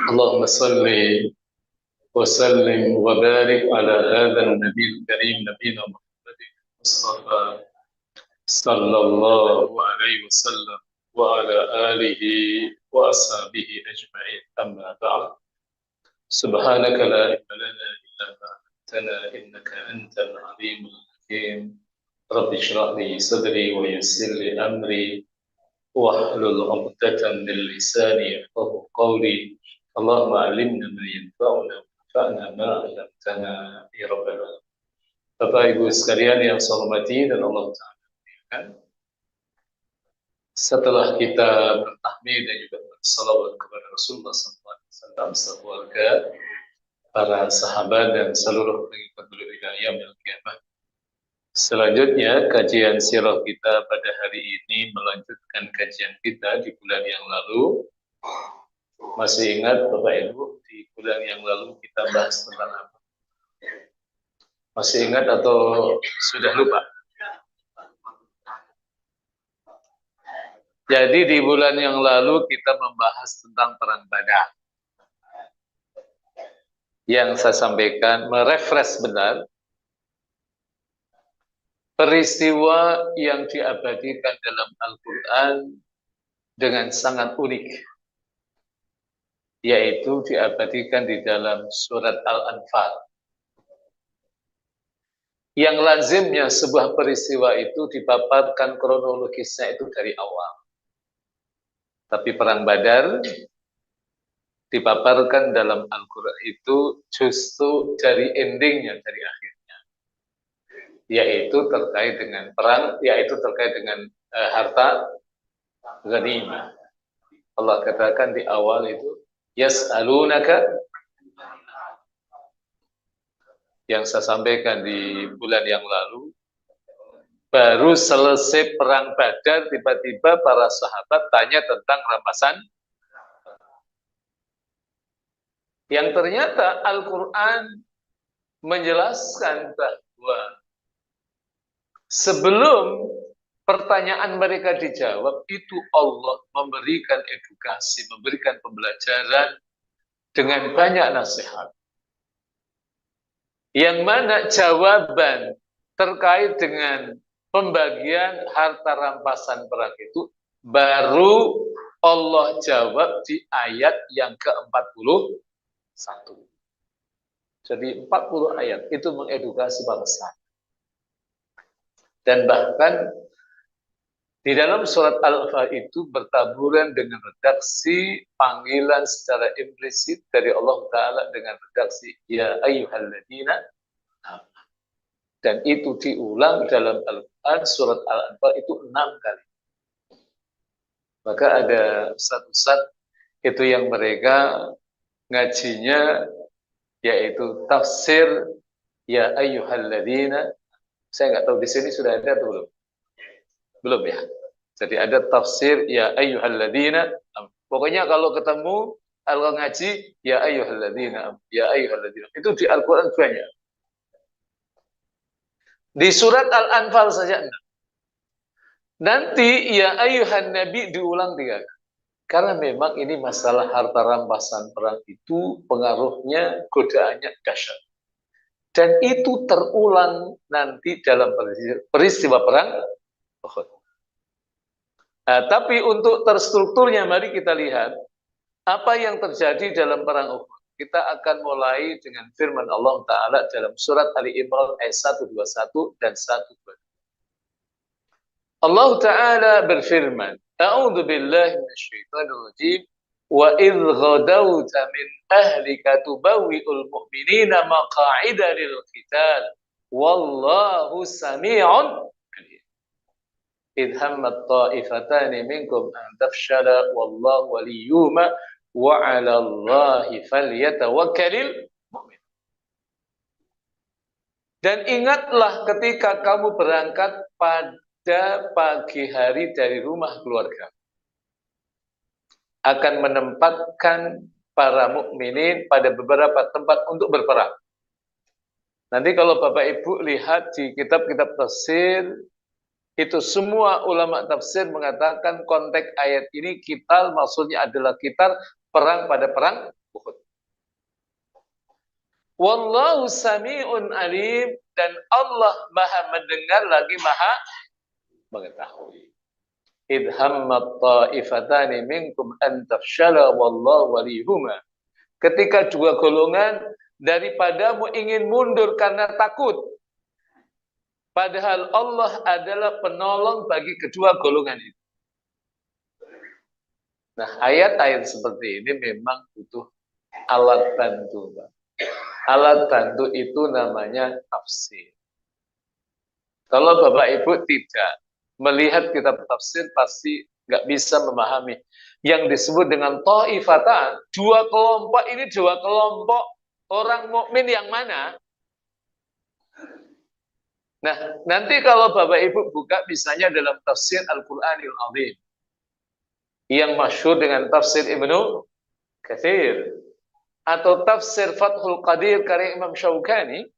اللهم صل وسلم وبارك على هذا النبي الكريم نبينا محمد المصطفى صلى الله عليه وسلم وعلى آله وأصحابه أجمعين. أما بعد، سبحانك لا علم لنا إلا ما علمتنا إنك أنت العليم الحكيم. رب اشرح لي صدري ويسر لي أمري واحلل عقدة من لساني يفقهوا قولي. اللهم علمنا ما ينفعنا وانفعنا ما علمتنا ya Rabbal Alamin. Bapak Ibu sekalian yang saya hormati dan Allah Ta'ala muliakan, setelah kita bertahmid dan juga bersalawat kepada Rasulullah SAW, sekeluarga, para sahabat dan seluruh pengikut beliau ila yaumil qiyamah, selanjutnya kajian sirah kita pada hari ini melanjutkan kajian kita di bulan yang lalu. Masih ingat Bapak Ibu, di bulan yang lalu kita bahas tentang apa? Masih ingat atau sudah lupa? Jadi di bulan yang lalu kita membahas tentang perang Badar. Yang saya sampaikan merefresh benar peristiwa yang diabadikan dalam Al-Quran dengan sangat unik, yaitu diabadikan di dalam surat Al-Anfal. Yang lazimnya sebuah peristiwa itu dipaparkan kronologisnya itu dari awal. Tapi perang Badar dipaparkan dalam Al-Quran itu justru dari endingnya, dari akhirnya. Yaitu terkait dengan perang, yaitu terkait dengan harta ghanimah. Allah katakan di awal itu, yas'alunaka, yang saya sampaikan di bulan yang lalu, baru selesai perang Badar, tiba-tiba para sahabat tanya tentang rampasan. Yang ternyata Al-Quran menjelaskan bahwa sebelum pertanyaan mereka dijawab, itu Allah memberikan edukasi, memberikan pembelajaran dengan banyak nasihat. Yang mana jawaban terkait dengan pembagian harta rampasan perang itu baru Allah jawab di ayat yang ke-41. Jadi 40 ayat itu mengedukasi bangsa. Dan bahkan di dalam surat Al-Anfal itu bertaburan dengan redaksi panggilan secara implisit dari Allah Ta'ala dengan redaksi ya ayyuhalladzina amanu. Dan itu diulang dalam Al-Quran surat Al-Anfal itu 6 kali. Maka ada ustaz-ustaz itu yang mereka ngajinya yaitu tafsir ya ayyuhalladzina. Saya nggak tahu di sini sudah ada atau belum? Belum ya. Jadi ada tafsir ya ayyuhalladzina. Pokoknya kalau ketemu kalau ngaji ya ayyuhalladzina, ya ayyuhalladzina. Itu di Al-Qur'an banyak. Di surat Al-Anfal saja enggak. Nanti ya ayyuhan nabi diulang 3 kali. Karena memang ini masalah harta rampasan perang itu pengaruhnya, godaannya dahsyat. Dan itu terulang nanti dalam peristiwa perang Uhud. Nah, tapi untuk terstrukturnya mari kita lihat apa yang terjadi dalam perang Uhud. Kita akan mulai dengan firman Allah Ta'ala dalam surat Ali Imran ayat 121 dan 122. Allah Ta'ala berfirman, A'udzu billahi minasyaitonir rajim, wa idh ghadawta min ahlika tubawwi'ul mu'minina maq'ida lil qital wallahu sami'un alim. Idh hammat ta'ifatani minkum an tafshala wallahu waliyuhuma wa 'alallahi falyatawakkalul mu'min. Dan ingatlah ketika kamu berangkat pada pagi hari dari rumah keluarga, akan menempatkan para mukminin pada beberapa tempat untuk berperang. Nanti kalau Bapak Ibu lihat di kitab-kitab tafsir, itu semua ulama tafsir mengatakan konteks ayat ini qital maksudnya adalah qital perang pada perang Uhud. Wallahu sami'un alim, dan Allah Maha mendengar lagi Maha mengetahui. Idh hammat ta'ifatani minkum an tafshala wallahu waliyuhuma. Ketika dua golongan daripadamu ingin mundur karena takut, padahal Allah adalah penolong bagi kedua golongan itu. Nah, ayat-ayat seperti ini memang butuh alat bantu, Pak. Alat bantu itu namanya tafsir. Kalau Bapak Ibu tidak melihat kitab tafsir, pasti nggak bisa memahami. Yang disebut dengan ta'ifatan, dua kelompok ini dua kelompok orang mukmin yang mana? Nah, nanti kalau Bapak Ibu buka misalnya dalam tafsir Al-Qur'anil Azim, yang masyhur dengan tafsir Ibnu Katsir, atau tafsir Fathul Qadir karya Imam Syaukani,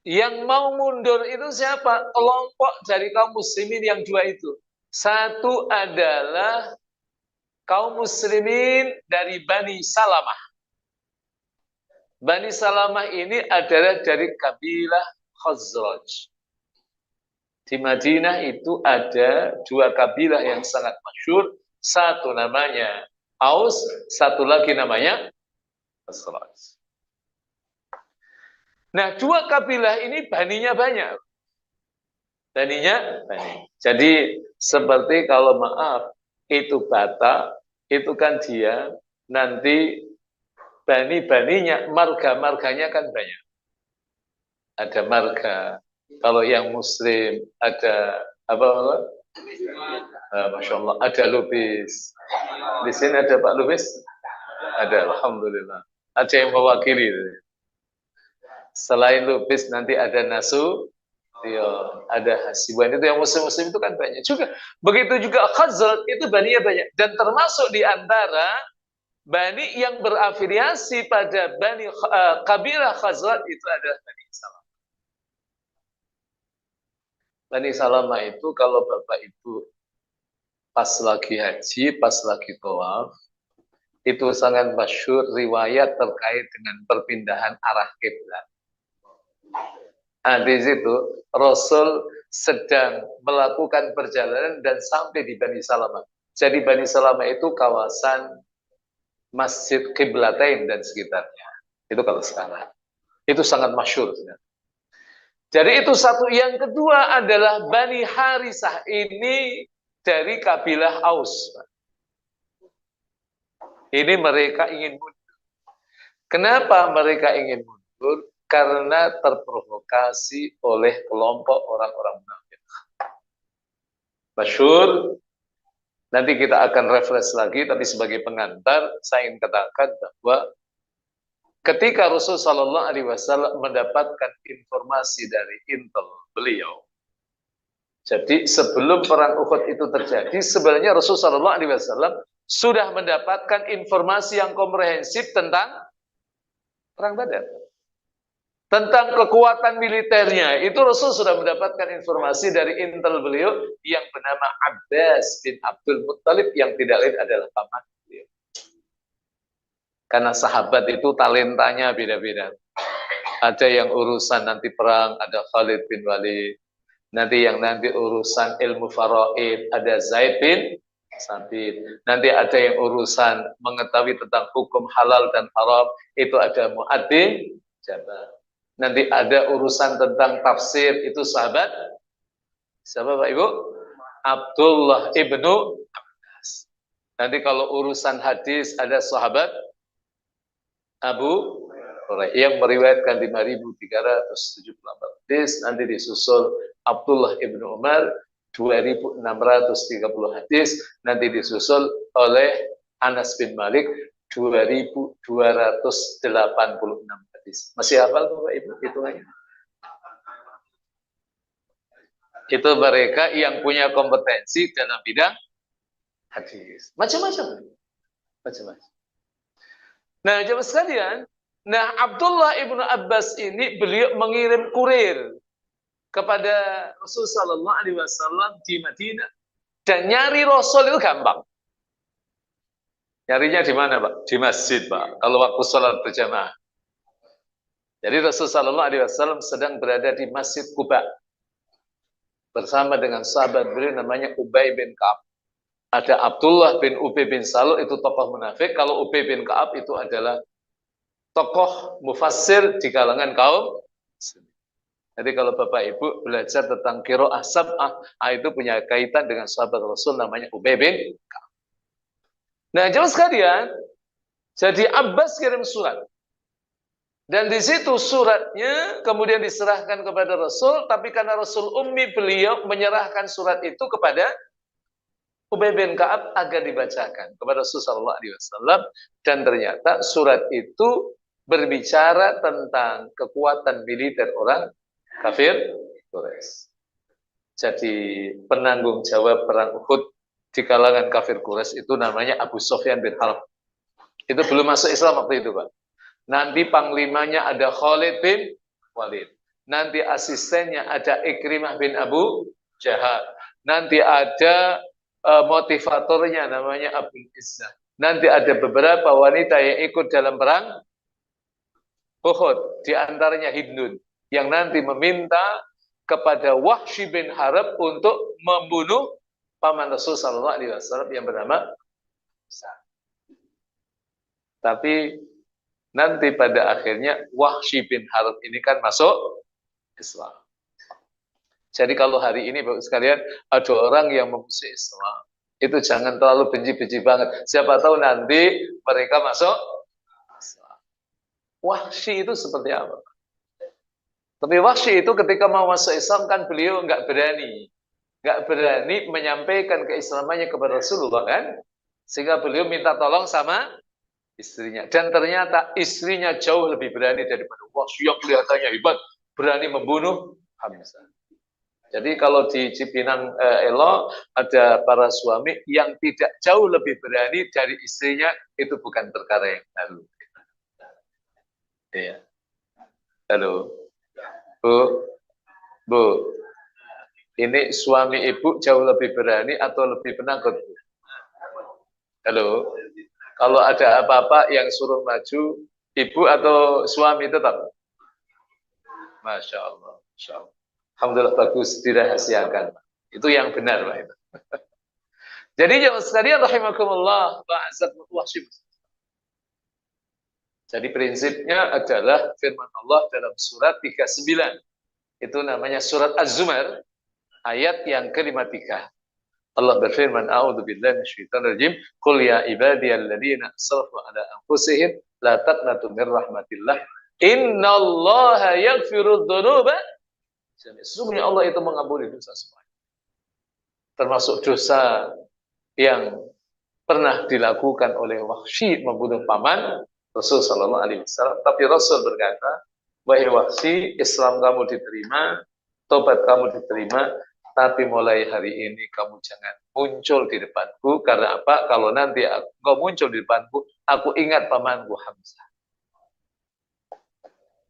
yang mau mundur itu siapa? Kelompok dari kaum muslimin yang dua itu. Satu adalah kaum muslimin dari Bani Salamah. Bani Salamah ini adalah dari kabilah Khazraj. Di Madinah itu ada dua kabilah yang sangat masyhur. Satu namanya Aus, satu lagi namanya Khazraj. Nah, dua kabilah ini baninya banyak. Baninya banyak. Jadi seperti kalau maaf, itu Batak, itu kan dia nanti bani-baninya, marga-marganya kan banyak. Ada marga. Kalau yang Muslim ada apa? Masya Allah, ada Lubis. Di sini ada Pak Lubis? Ada, Alhamdulillah. Ada yang mewakili. Selain Lubis nanti ada Nasu, ada Hasibuan. Itu yang Muslim-Muslim itu kan banyak juga. Begitu juga Khazraj itu baninya banyak. Dan termasuk di antara bani yang berafiliasi pada bani kabilah Khazraj itu adalah Bani Salamah. Bani Salamah itu kalau Bapak Ibu pas lagi haji, pas lagi tawaf, itu sangat masyhur riwayat terkait dengan perpindahan arah kiblat. Nah, di situ Rasul sedang melakukan perjalanan dan sampai di Bani Salamah. Jadi Bani Salamah itu kawasan Masjid Qiblatain dan sekitarnya. Itu kalau sekarang. Itu sangat masyhur. Jadi itu satu. Yang kedua adalah Bani Harisah. Ini dari kabilah Aus. Ini mereka ingin mundur. Kenapa mereka ingin mundur? Karena terprovokasi oleh kelompok orang-orang munafik. Masyhur. Nanti kita akan refresh lagi, tapi sebagai pengantar, saya ingin katakan bahwa ketika Rasulullah Shallallahu Alaihi Wasallam mendapatkan informasi dari intel beliau, jadi sebelum perang Uhud itu terjadi, sebenarnya Rasulullah Shallallahu Alaihi Wasallam sudah mendapatkan informasi yang komprehensif tentang perang Badar, tentang kekuatan militernya. Itu Rasul sudah mendapatkan informasi dari intel beliau yang bernama Abbas bin Abdul Muttalib, yang tidak lain adalah paman beliau. Karena sahabat itu talentanya beda-beda. Ada yang urusan nanti perang, ada Khalid bin Walid. Nanti yang nanti urusan ilmu faraid, ada Zaid bin Sabit. Nanti ada yang urusan mengetahui tentang hukum halal dan haram, itu ada Mu'adz bin Jabal. Nanti ada urusan tentang tafsir, itu sahabat siapa Pak Ibu? Abdullah ibnu Abbas. Nanti kalau urusan hadis ada sahabat Abu Hurairah yang meriwayatkan 5.374 hadis. Nanti disusul Abdullah ibnu Umar 2.630 hadis. Nanti disusul oleh Anas bin Malik 2.286 hadis. Masih hafal Bapak Ibu hitungannya? Itu mereka yang punya kompetensi dalam bidang hadis. Macam-macam. Macam-macam. Nah, jemaah sekalian, nah Abdullah ibnu Abbas ini beliau mengirim kurir kepada Rasulullah Sallallahu Alaihi Wasallam di Madinah, dan nyari Rasul itu gampang. Nyarinya di mana, Pak? Di masjid, Pak. Kalau waktu sholat berjamaah. Jadi Rasulullah SAW sedang berada di Masjid Quba bersama dengan sahabat beliau namanya Ubay bin Ka'ab. Ada Abdullah bin Ubay bin Salul, itu tokoh munafik. Kalau Ubay bin Ka'ab itu adalah tokoh mufassir di kalangan kaum. Jadi kalau Bapak Ibu belajar tentang qiraah sab'ah, itu punya kaitan dengan sahabat Rasul namanya Ubay bin Ka'ab. Nah, jemaah sekalian, jadi Abbas kirim surat. Dan di situ suratnya kemudian diserahkan kepada Rasul, tapi karena Rasul ummi, beliau menyerahkan surat itu kepada Ubay bin Ka'ab agar dibacakan kepada Rasulullah SAW. Dan ternyata surat itu berbicara tentang kekuatan militer orang kafir Quraisy. Jadi penanggung jawab perang Uhud di kalangan kafir Quraisy itu namanya Abu Sufyan bin Harb. Itu belum masuk Islam waktu itu, Pak. Nanti panglimanya ada Khalid bin Walid. Nanti asistennya ada Ikrimah bin Abu Jahal. Nanti ada motivatornya namanya Abul Izzah. Nanti ada beberapa wanita yang ikut dalam perang Uhud. Di antaranya Hindun. Yang nanti meminta kepada Wahsy bin Harb untuk membunuh paman Rasul sallallahu alaihi wasallam yang bernama Sa'ad. Tapi nanti pada akhirnya Wahsy bin Harb ini kan masuk Islam. Jadi kalau hari ini Bapak sekalian ada orang yang memusuhi Islam, itu jangan terlalu benci-benci banget. Siapa tahu nanti mereka masuk Islam. Wahsy itu seperti apa? Tapi Wahsy itu ketika mau masuk Islam kan beliau nggak berani menyampaikan keislamannya kepada Rasulullah kan, sehingga beliau minta tolong sama istrinya. Dan ternyata istrinya jauh lebih berani daripada Wahsy yang kelihatannya hebat, berani membunuh Hamzah. Jadi kalau di Cipinang Elo ada para suami yang tidak jauh lebih berani dari istrinya, itu bukan perkara yang baru. Iya. Halo, Bu, ini suami ibu jauh lebih berani atau lebih penakut? Halo, kalau ada apa-apa yang suruh maju, ibu atau suami tetap? Masya Allah, Masya Allah. Alhamdulillah bagus, dirahasiakan. Itu yang benar, Pak. Itu. Jadi jemaah sekalian rahimakumullah, Wahsy. Jadi prinsipnya adalah firman Allah dalam surat 39. Itu namanya surat Az-Zumar, ayat yang ke-53. Allah berfirman, A'udzubillahi minasyaitonir rajim, qul ya ibadiyalladzina asrafu ala anfusihim la taqnatu mir rahmatillah, innallaha yaghfirudz dzunuba. Sesungguhnya Allah itu mengampuni dosa semua. Termasuk dosa yang pernah dilakukan oleh Wahsy membunuh paman Rasul sallallahu alaihi wasallam. Tapi Rasul berkata, wahai Wahsy, Islam kamu diterima, tobat kamu diterima, tapi mulai hari ini kamu jangan muncul di depanku. Karena apa? Kalau nanti kau muncul di depanku, aku ingat pamanku Hamzah.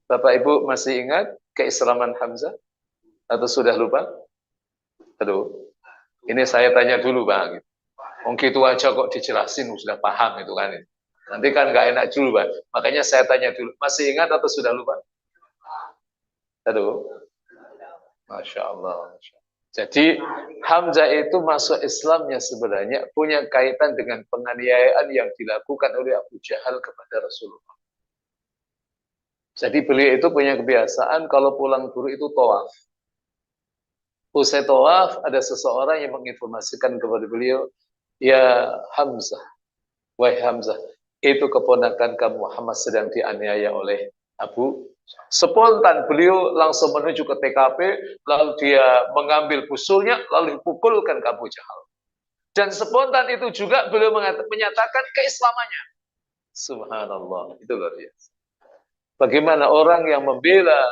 Bapak Ibu masih ingat keislaman Hamzah? Atau sudah lupa? Aduh, ini saya tanya dulu Bang. Mungkin itu aja kok dijelasin, sudah paham itu kan. Nanti kan nggak enak dulu Bang. Makanya saya tanya dulu, masih ingat atau sudah lupa? Aduh, Masya Allah. Jadi Hamzah itu masuk Islamnya sebenarnya punya kaitan dengan penganiayaan yang dilakukan oleh Abu Jahal kepada Rasulullah. Jadi beliau itu punya kebiasaan kalau pulang guru itu tawaf. Usai tawaf, ada seseorang yang menginformasikan kepada beliau, ya Hamzah, wahai Hamzah, itu keponakan kamu Muhammad sedang dianiaya oleh Abu. Spontan beliau langsung menuju ke TKP, lalu dia mengambil busurnya, lalu dipukulkan ke Abu Jahal. Dan spontan itu juga beliau menyatakan keislamannya. Subhanallah, itu luar biasa. Bagaimana orang yang membela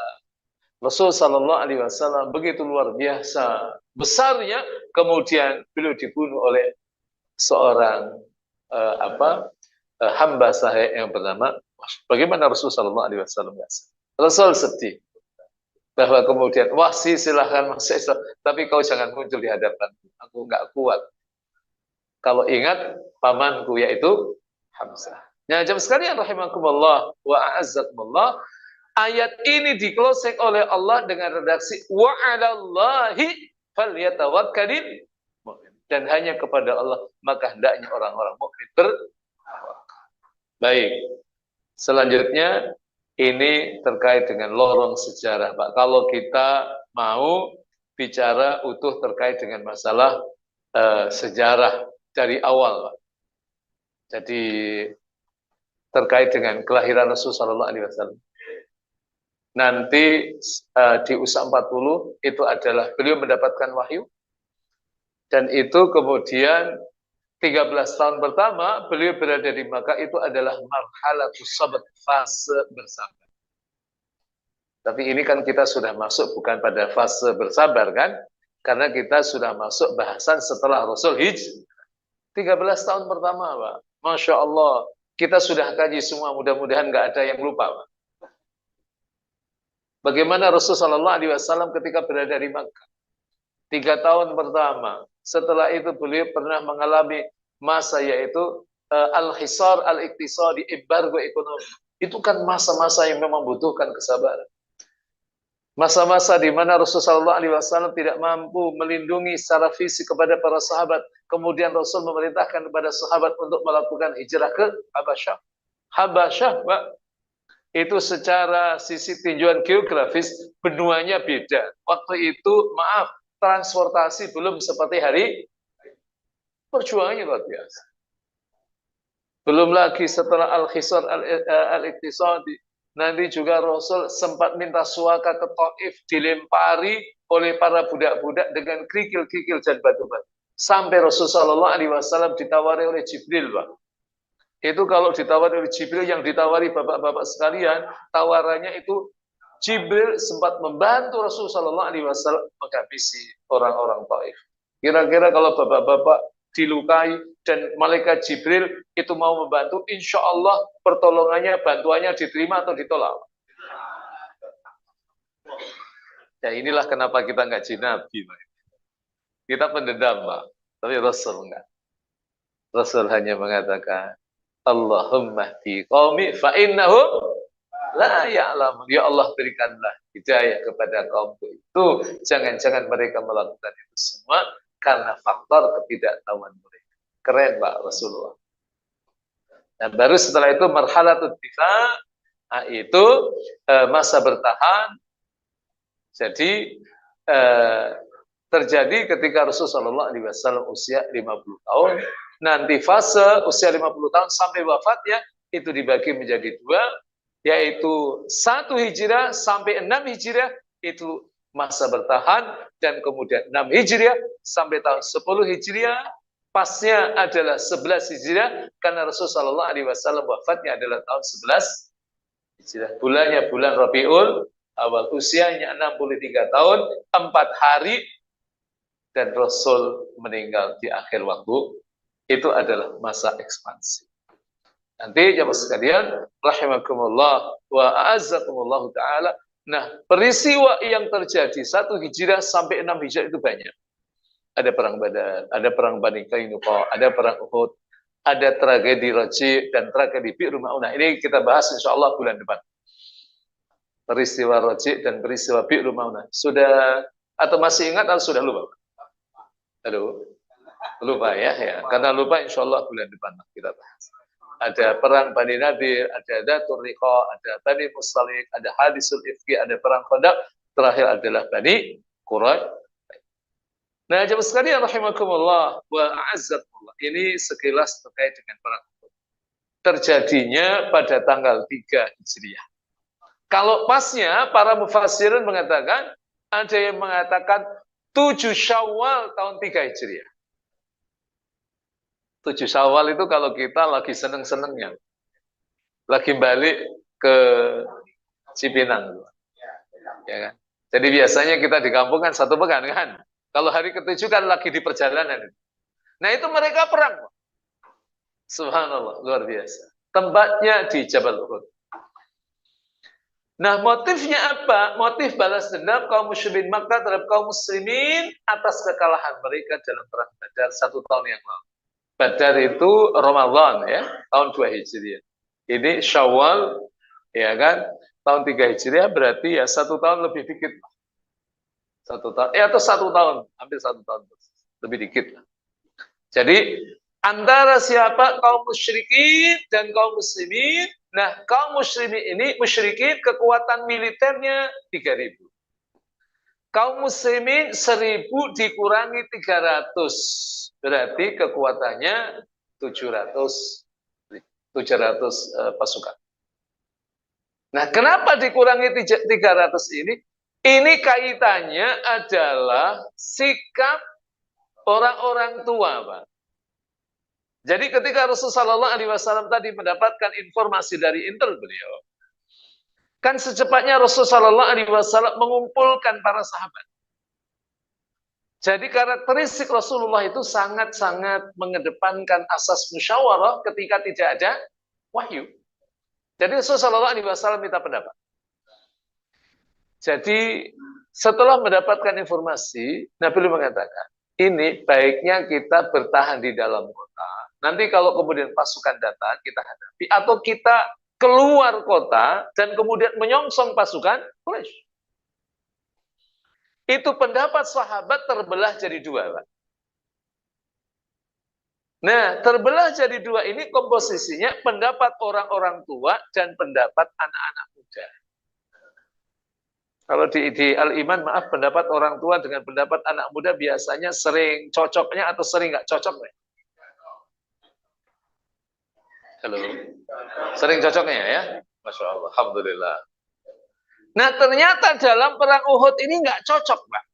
Rasul sallallahu alaihi wasallam begitu luar biasa besarnya, kemudian beliau dibunuh oleh seorang hamba sahih yang bernama. Bagaimana Rasul sallallahu alaihi wasallam? Rasul sedih bahwa kemudian Wahsy silahkan masuk Islam, tapi kau jangan muncul di hadapanku. Aku nggak kuat. Kalau ingat pamanku yaitu Hamzah. Nah, jemaah sekalian rahimakumullah wa a'azzakumullah. Ayat ini di-closing oleh Allah dengan redaksi wa 'alallahi falyatawakkalul mu'min. Dan hanya kepada Allah maka hendaknya orang-orang mukmin bertawakal. Baik. Selanjutnya ini terkait dengan lorong sejarah, Pak. Kalau kita mau bicara utuh terkait dengan masalah sejarah dari awal, Pak. Jadi terkait dengan kelahiran Rasulullah SAW. Nanti di usia 40 itu adalah beliau mendapatkan wahyu, dan itu kemudian 13 tahun pertama beliau berada di Makkah itu adalah marhalatus sabr, fase bersabar. Tapi ini kan kita sudah masuk bukan pada fase bersabar kan, karena kita sudah masuk bahasan setelah Rasul hijrah. 13 tahun pertama, Pak. Masya Allah, kita sudah kaji semua, mudah-mudahan nggak ada yang lupa, Pak. Bagaimana Rasulullah SAW ketika berada di Makkah. 3 tahun pertama. Setelah itu beliau pernah mengalami masa yaitu al-hisar al-iqtisadi, embargo ekonomi. Itu kan masa-masa yang memang membutuhkan kesabaran. Masa-masa di mana Rasulullah SAW tidak mampu melindungi secara fisik kepada para sahabat. Kemudian Rasul memerintahkan kepada sahabat untuk melakukan hijrah ke Habasyah. Habasyah, Pak. Itu secara sisi tinjauan geografis benuanya beda. Waktu itu, maaf, transportasi belum seperti hari. Perjuangannya luar biasa. Belum lagi setelah al-khisar al-iqtisadi, nanti juga Rasul sempat minta suaka ke Taif, dilempari oleh para budak-budak dengan kerikil-kerikil dan batu-batu. Sampai Rasulullah SAW ditawari oleh Jibril, Pak. Itu kalau ditawari oleh Jibril, yang ditawari bapak-bapak sekalian, tawarannya itu Jibril sempat membantu Rasulullah SAW menghabisi orang-orang Taif. Kira-kira kalau bapak-bapak dilukai dan malaikat Jibril itu mau membantu, insya Allah pertolongannya, bantuannya diterima atau ditolak. Ya inilah kenapa kita nggak jinabi, Pak. Kita pendendam, Pak. Tapi Rasul enggak. Rasul hanya mengatakan, Allahumma hdi qaumi fa innahum la ya'lamun. Ya Allah, berikanlah hidayah kepada kaumku itu. Jangan-jangan mereka melakukan itu semua karena faktor ketidaktahuan mereka. Keren, Pak Rasulullah. Dan baru setelah itu marhalatut difa, itu masa bertahan. Jadi terjadi ketika Rasulullah SAW usia 50 tahun. Nanti fase usia 50 tahun sampai wafatnya itu dibagi menjadi 2, yaitu 1 hijriah sampai 6 hijriah itu masa bertahan, dan kemudian 6 hijriah sampai tahun 10 hijriah pasnya adalah 11 hijriah karena Rasulullah SAW wafatnya adalah tahun 11 hijriah. Bulannya bulan Rabiul Awal, usianya 63 tahun 4 hari, dan Rasul meninggal di akhir waktu. Itu adalah masa ekspansi. Nanti jamaah sekalian rahimakumullah wa a'azzakumullah ta'ala. Nah, peristiwa yang terjadi 1 hijriah sampai 6 hijriah itu banyak. Ada perang Badar, ada perang Bani Qainuqa, ada perang Uhud, ada tragedi Raji' dan tragedi Bi'r Ma'unah. Ini kita bahas insyaallah bulan depan. Peristiwa Raji' dan peristiwa Bi'r Ma'unah. Sudah atau masih ingat atau sudah lupa? Aduh, lupa ya. Karena lupa insyaallah bulan depan kita bahas. Ada perang Bani Nadir, ada Datur Riqa, ada Bani Mustalik, ada Hadisul Ifki, ada perang Khandaq, terakhir adalah Bani Quraisy. Nah, jemaah sekalian rahimakumullah wa a'azzakumullah. Ini sekilas terkait dengan perang Uhud. Terjadinya pada tanggal 3 Hijriah. Kalau pasnya para mufassirin mengatakan, ada yang mengatakan 7 Syawal tahun 3 Hijriah. 7 Syawal itu kalau kita lagi seneng-senengnya, lagi balik ke Cipinang, ya kan? Jadi biasanya kita di kampung kan 1 pekan kan. Kalau hari ke-7 kan lagi di perjalanan. Nah itu mereka perang. Subhanallah, luar biasa. Tempatnya di Jabal Uhud. Nah, motifnya apa? Motif balas dendam kaum musyrikin Makkah terhadap kaum muslimin atas kekalahan mereka dalam perang Badar 1 tahun yang lalu. Badar itu Ramadan ya, tahun 2 Hijriah. Ini Syawal, ya kan? tahun 3 Hijriah berarti ya 1 tahun lebih dikit. 1 tahun, atau 1 tahun, hampir 1 tahun, lebih dikit. Jadi antara siapa kaum musyrikin dan kaum muslimin. Nah, kaum musyrikin kekuatan militernya 3.000. Kaum muslimin 1.000 dikurangi 300. Berarti kekuatannya 700 pasukan. Nah, kenapa dikurangi 300 ini? Ini kaitannya adalah sikap orang-orang tua, Pak. Jadi ketika Rasulullah SAW tadi mendapatkan informasi dari intel beliau, kan secepatnya Rasulullah SAW mengumpulkan para sahabat. Jadi karakteristik Rasulullah itu sangat-sangat mengedepankan asas musyawarah ketika tidak ada wahyu. Jadi Rasulullah SAW minta pendapat. Jadi setelah mendapatkan informasi, Nabi mengatakan, ini baiknya kita bertahan di dalam kota. Nanti kalau kemudian pasukan datang, kita hadapi. Atau kita keluar kota dan kemudian menyongsong pasukan Quraisy. Itu pendapat sahabat terbelah jadi dua, Pak. Nah, terbelah jadi dua ini komposisinya pendapat orang-orang tua dan pendapat anak-anak muda. Kalau di Al-Iman, maaf, pendapat orang tua dengan pendapat anak muda biasanya sering cocoknya atau sering nggak cocoknya? Halo? Sering cocoknya ya? Masya Allah, Alhamdulillah. Nah, ternyata dalam perang Uhud ini nggak cocok, Pak.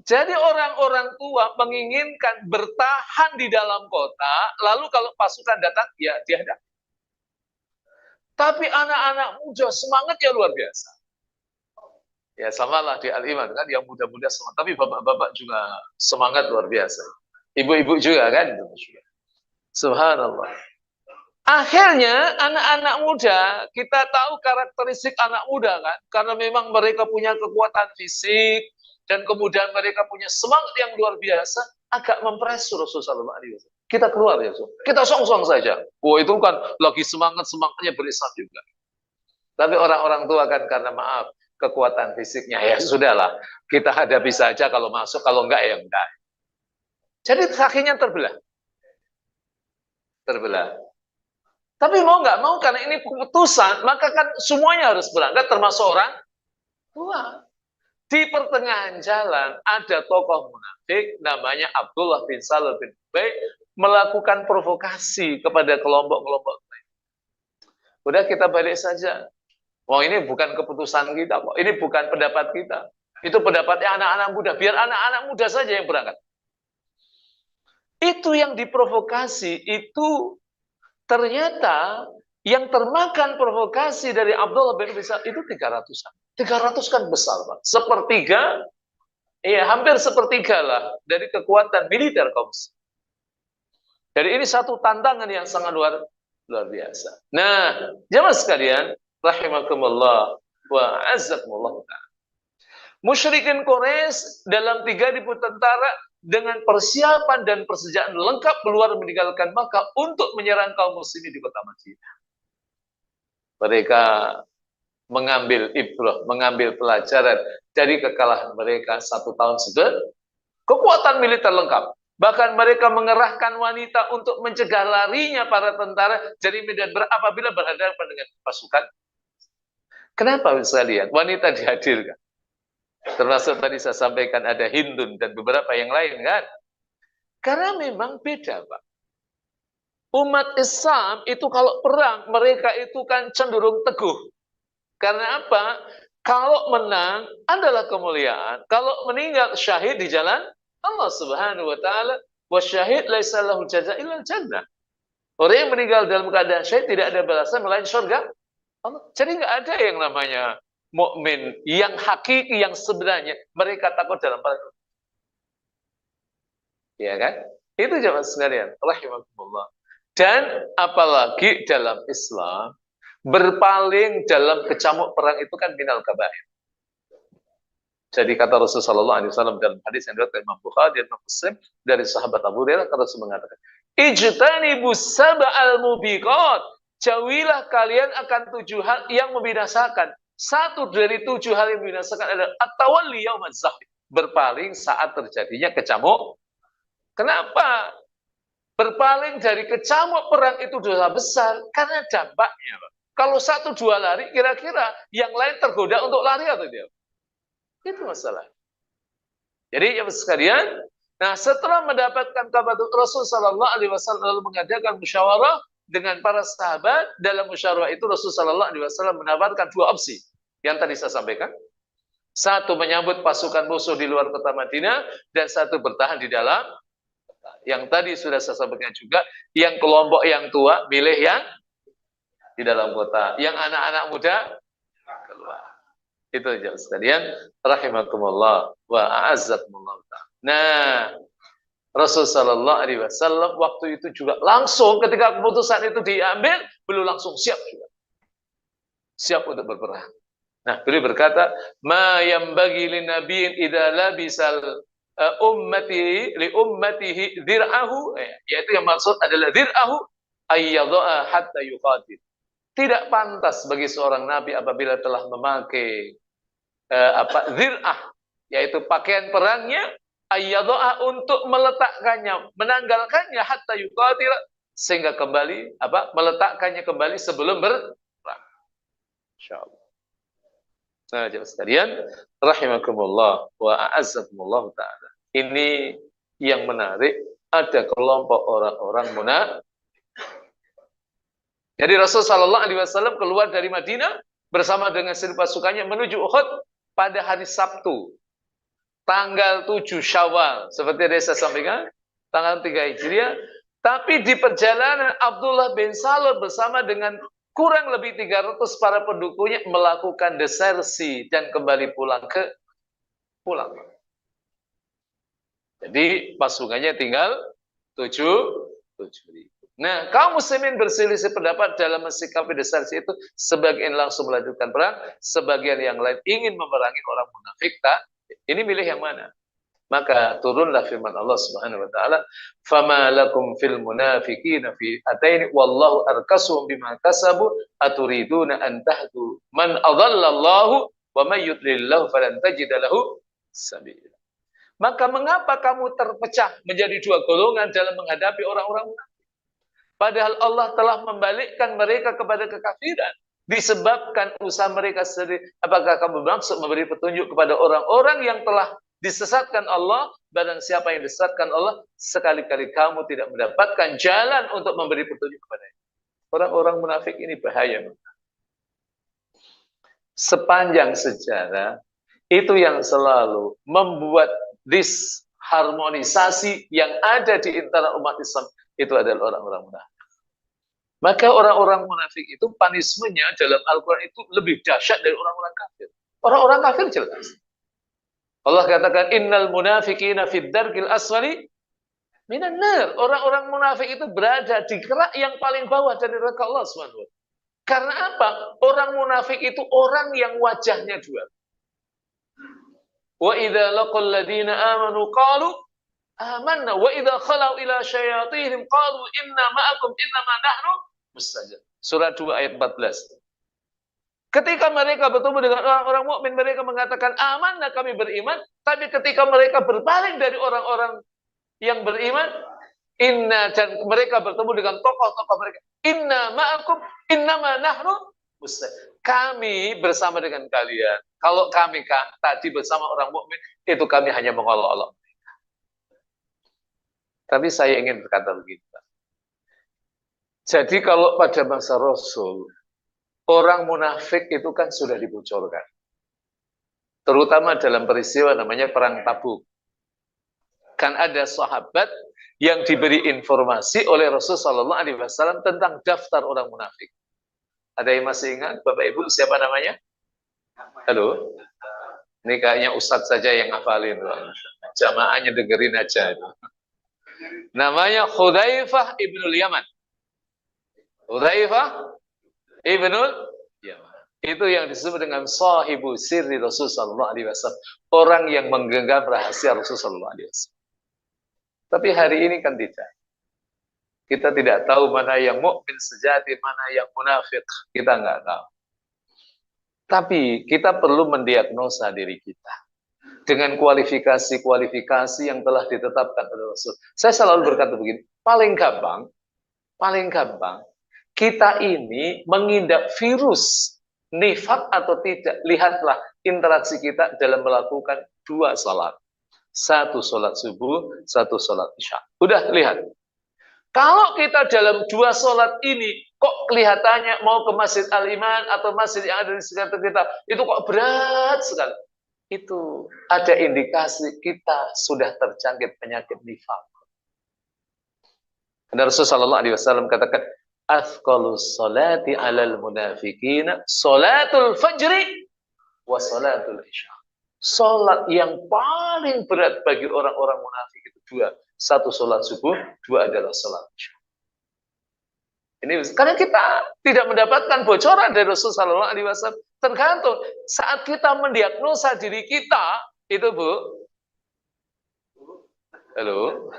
Jadi orang-orang tua menginginkan bertahan di dalam kota, lalu kalau pasukan datang, ya dihadap. Tapi anak-anak muda semangatnya luar biasa. Ya samalah di Al-Iman kan, yang muda-muda semangat. Tapi bapak-bapak juga semangat luar biasa. Ibu-ibu juga kan. Subhanallah. Akhirnya anak-anak muda, kita tahu karakteristik anak muda kan. Karena memang mereka punya kekuatan fisik. Dan kemudian mereka punya semangat yang luar biasa. Agak mempresu Rasulullah SAW. Kita keluar ya, kita song-song saja. Oh itu kan lagi semangatnya berisam juga. Tapi orang-orang tua kan karena maaf, kekuatan fisiknya, ya sudahlah, kita hadapi saja kalau masuk, kalau enggak ya enggak. Jadi akhirnya terbelah. Tapi mau nggak mau, karena ini keputusan, maka kan semuanya harus berangkat, termasuk orang tua. Di pertengahan jalan, ada tokoh munafik, namanya Abdullah bin Salul bin Ubay, melakukan provokasi kepada kelompok-kelompok lain. Udah kita balik saja. Oh ini bukan keputusan kita kok, ini bukan pendapat kita. Itu pendapatnya anak-anak muda, biar anak-anak muda saja yang berangkat. Itu yang diprovokasi, itu ternyata yang termakan provokasi dari Abdullah bin Ubay itu 300-an. 300 kan besar, Pak. Sepertiga, ya hampir sepertiga lah dari kekuatan militer kaum muslimin. Jadi ini satu tantangan yang sangat luar biasa. Nah, jemaah sekalian, rahimakumullah wa azzakumullah ta'ala. Musyrikin Quraisy dalam 3.000 tentara dengan persiapan dan persediaan lengkap keluar meninggalkan Makkah untuk menyerang kaum muslimin di kota Madinah. Mereka mengambil ibrah, mengambil pelajaran dari kekalahan mereka 1 tahun sebelum, kekuatan militer lengkap. Bahkan mereka mengerahkan wanita untuk mencegah larinya para tentara dari medan apabila berhadapan dengan pasukan. Kenapa bisa lihat wanita dihadirkan? Termasuk tadi saya sampaikan ada Hindun dan beberapa yang lain kan? Karena memang beda, Pak. Umat Islam itu kalau perang, mereka itu kan cenderung teguh. Karena apa? Kalau menang adalah kemuliaan. Kalau meninggal syahid di jalan Allah Subhanahu wa taala, wasyahid laisa lahu jazaa illa jannah. Orang yang meninggal dalam keadaan syahid tidak ada balasan melainkan surga Allah. Jadi enggak ada yang namanya mukmin yang hakiki, yang sebenarnya mereka takut dalam perang. Ya kan? Itu jemaah sekalian, rahimakumullah. Dan apalagi dalam Islam, berpaling dalam kecamuk perang itu kan minal kabair. Jadi kata Rasulullah SAW dalam hadis yang diriwayatkan Imam Bukhari dan Muslim dari sahabat Abu Hurairah, Rasul mengatakan, "Ijtanibus sab'al mubiqat." Jauhilah kalian akan 7 hal yang membinasakan. Satu dari 7 hal yang membinasakan adalah at-tawalli yaumaz zahf, berpaling saat terjadinya kecamuk. Kenapa? Berpaling dari kecamuk perang itu dosa besar karena dampaknya, Pak. Kalau 1-2 lari, kira-kira yang lain tergoda untuk lari atau tidak? Itu masalah. Jadi ya sekalian, nah setelah mendapatkan kabar Rasul Sallallahu Alaihi Wasallam lalu mengadakan musyawarah dengan para sahabat. Dalam musyawarah itu Rasul Sallallahu Alaihi Wasallam menawarkan 2 opsi yang tadi saya sampaikan. Satu, menyambut pasukan musuh di luar kota Madinah, dan satu, bertahan di dalam. Yang tadi sudah saya sampaikan juga, yang kelompok yang tua milih yang di dalam kota, yang anak-anak muda keluar. Itu aja sekalian, rahimakumullah wa a'azzakumullah. Nah, Rasul sallallahu alaihi wasallam waktu itu juga langsung ketika keputusan itu diambil, beliau langsung siap juga. Siap untuk berperang. Nah, beliau berkata, "Ma yambaghi lin nabiyyin idza labisal li ummatihi dir'ahu," yaitu yang maksud adalah dir'ahu ayyadha'a hatta yuqatil. Tidak pantas bagi seorang nabi apabila telah memakai dir'ah, yaitu pakaian perangnya, ayyadha'a untuk meletakkannya, menanggalkannya hatta yuqatil, sehingga kembali meletakkannya kembali sebelum berperang. Insyaallah. Nah, jemaah sekalian, rahimakumullah wa a'azzakumullah ta'ala. Ini yang menarik, ada kelompok orang-orang munafik. Jadi Rasul sallallahu alaihi wasallam keluar dari Madinah bersama dengan seluruh pasukannya menuju Uhud pada hari Sabtu, tanggal 7 Syawal, seperti yang saya sampaikan, tanggal 3 Hijriah. Tapi di perjalanan Abdullah bin Salul bersama dengan kurang lebih 300 para pendukungnya melakukan desersi dan kembali pulang. Jadi pasukannya tinggal 7.000. Nah, kaum muslimin berselisih pendapat dalam mensikapi desersi itu. Sebagian langsung melanjutkan perang, sebagian yang lain ingin memerangi orang munafik. Ini milih yang mana? Maka turunlah firman Allah Subhanahu wa taala, "Fama lakum fil munafiqina fi ataini wallahu arkasuhum bima kasabu aturiduna an tahdu man adallallahu wa may yudlilillahu falan tajid lahu sabila." Maka mengapa kamu terpecah menjadi 2 golongan dalam menghadapi orang-orang munafik? Padahal Allah telah membalikkan mereka kepada kekafiran disebabkan usaha mereka sendiri. Apakah kamu maksud memberi petunjuk kepada orang-orang yang telah disesatkan Allah? Barang siapa yang disesatkan Allah, sekali-kali kamu tidak mendapatkan jalan untuk memberi petunjuk kepadanya. Orang-orang munafik ini bahaya. Sepanjang sejarah, itu yang selalu membuat disharmonisasi yang ada di antara umat Islam, itu adalah orang-orang munafik. Maka orang-orang munafik itu punishment-nya dalam Al-Quran itu lebih dahsyat dari orang-orang kafir. Orang-orang kafir jelas. Allah katakan, innal munafiqina fid darkil asfali minan nar. Orang-orang munafik itu berada di kerak yang paling bawah dari neraka Allah Subhanahu. Karena apa? Orang munafik itu orang yang wajahnya 2. Wa idza laqal ladina amanu qalu amanna wa idza khalau ila syayatinihim qalu inna ma'akum innama nahnu mustajab. Surah 2 ayat 14. Ketika mereka bertemu dengan orang-orang mukmin, mereka mengatakan amanah, kami beriman. Tapi ketika mereka berpaling dari orang-orang yang beriman, dan mereka bertemu dengan tokoh-tokoh mereka, inna ma'akum innama nahnu mustajab. Kami bersama dengan kalian. Kalau kami tadi bersama orang mukmin, itu kami hanya mengolok-olok. Tapi saya ingin berkata begini, Pak. Jadi kalau pada masa Rasul, orang munafik itu kan sudah dibocorkan. Terutama dalam peristiwa namanya Perang Tabuk. Kan ada sahabat yang diberi informasi oleh Rasulullah SAW tentang daftar orang munafik. Ada yang masih ingat, Bapak Ibu, siapa namanya? Halo? Ini kayaknya Ustadz saja yang hafalin. Jamaahnya dengerin aja. Namanya Hudzaifah ibnul Yaman. Hudzaifah ibnul Yaman. Itu yang disebut dengan sahibu sirri Rasulullah SAW. Orang yang menggenggam rahasia Rasulullah SAW. Tapi hari ini kan tidak. Kita tidak tahu mana yang mukmin sejati, mana yang munafik. Kita nggak tahu. Tapi kita perlu mendiagnosa diri kita dengan kualifikasi-kualifikasi yang telah ditetapkan oleh Rasul. Saya selalu berkata begini, paling gampang, kita ini mengidap virus nifak atau tidak. Lihatlah interaksi kita dalam melakukan 2 salat. 1 salat subuh, 1 salat isya. Udah lihat. Kalau kita dalam 2 salat ini, kok kelihatannya mau ke Masjid Al-Iman atau masjid yang ada di sekitar kita, itu kok berat sekali. Itu ada indikasi kita sudah terjangkit penyakit nifak. Karena Rasulullah SAW katakan, "Athqalus salati 'alal munafiqina salatul fajri wa salatul isya." Salat yang paling berat bagi orang-orang munafik itu 2. 1 salat subuh, 2 adalah salat isya. Ini karena kita tidak mendapatkan bocoran dari Rasulullah SAW. Tergantung saat kita mendiagnosa diri kita, itu Bu. Halo.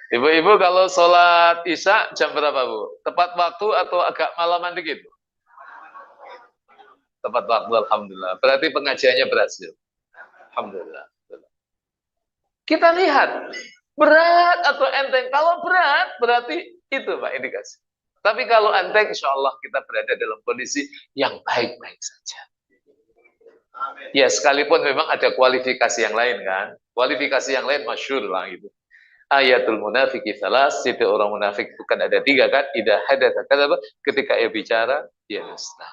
Ibu-ibu kalau sholat isya jam berapa Bu? Tepat waktu atau agak malaman dikit? Tepat waktu, alhamdulillah. Berarti pengajiannya berhasil. Alhamdulillah. Kita lihat berat atau enteng. Kalau berat berarti itu Pak indikasi. Tapi kalau enteng, insya Allah kita berada dalam kondisi yang baik-baik saja. Ya sekalipun memang ada kualifikasi yang lain kan. Kualifikasi yang lain masyhur lah gitu. Ayatul munafiki salas, situ orang munafik itu kan ada 3 kan. Idza hadatsa kadzaba, ketika ia bicara dia dusta.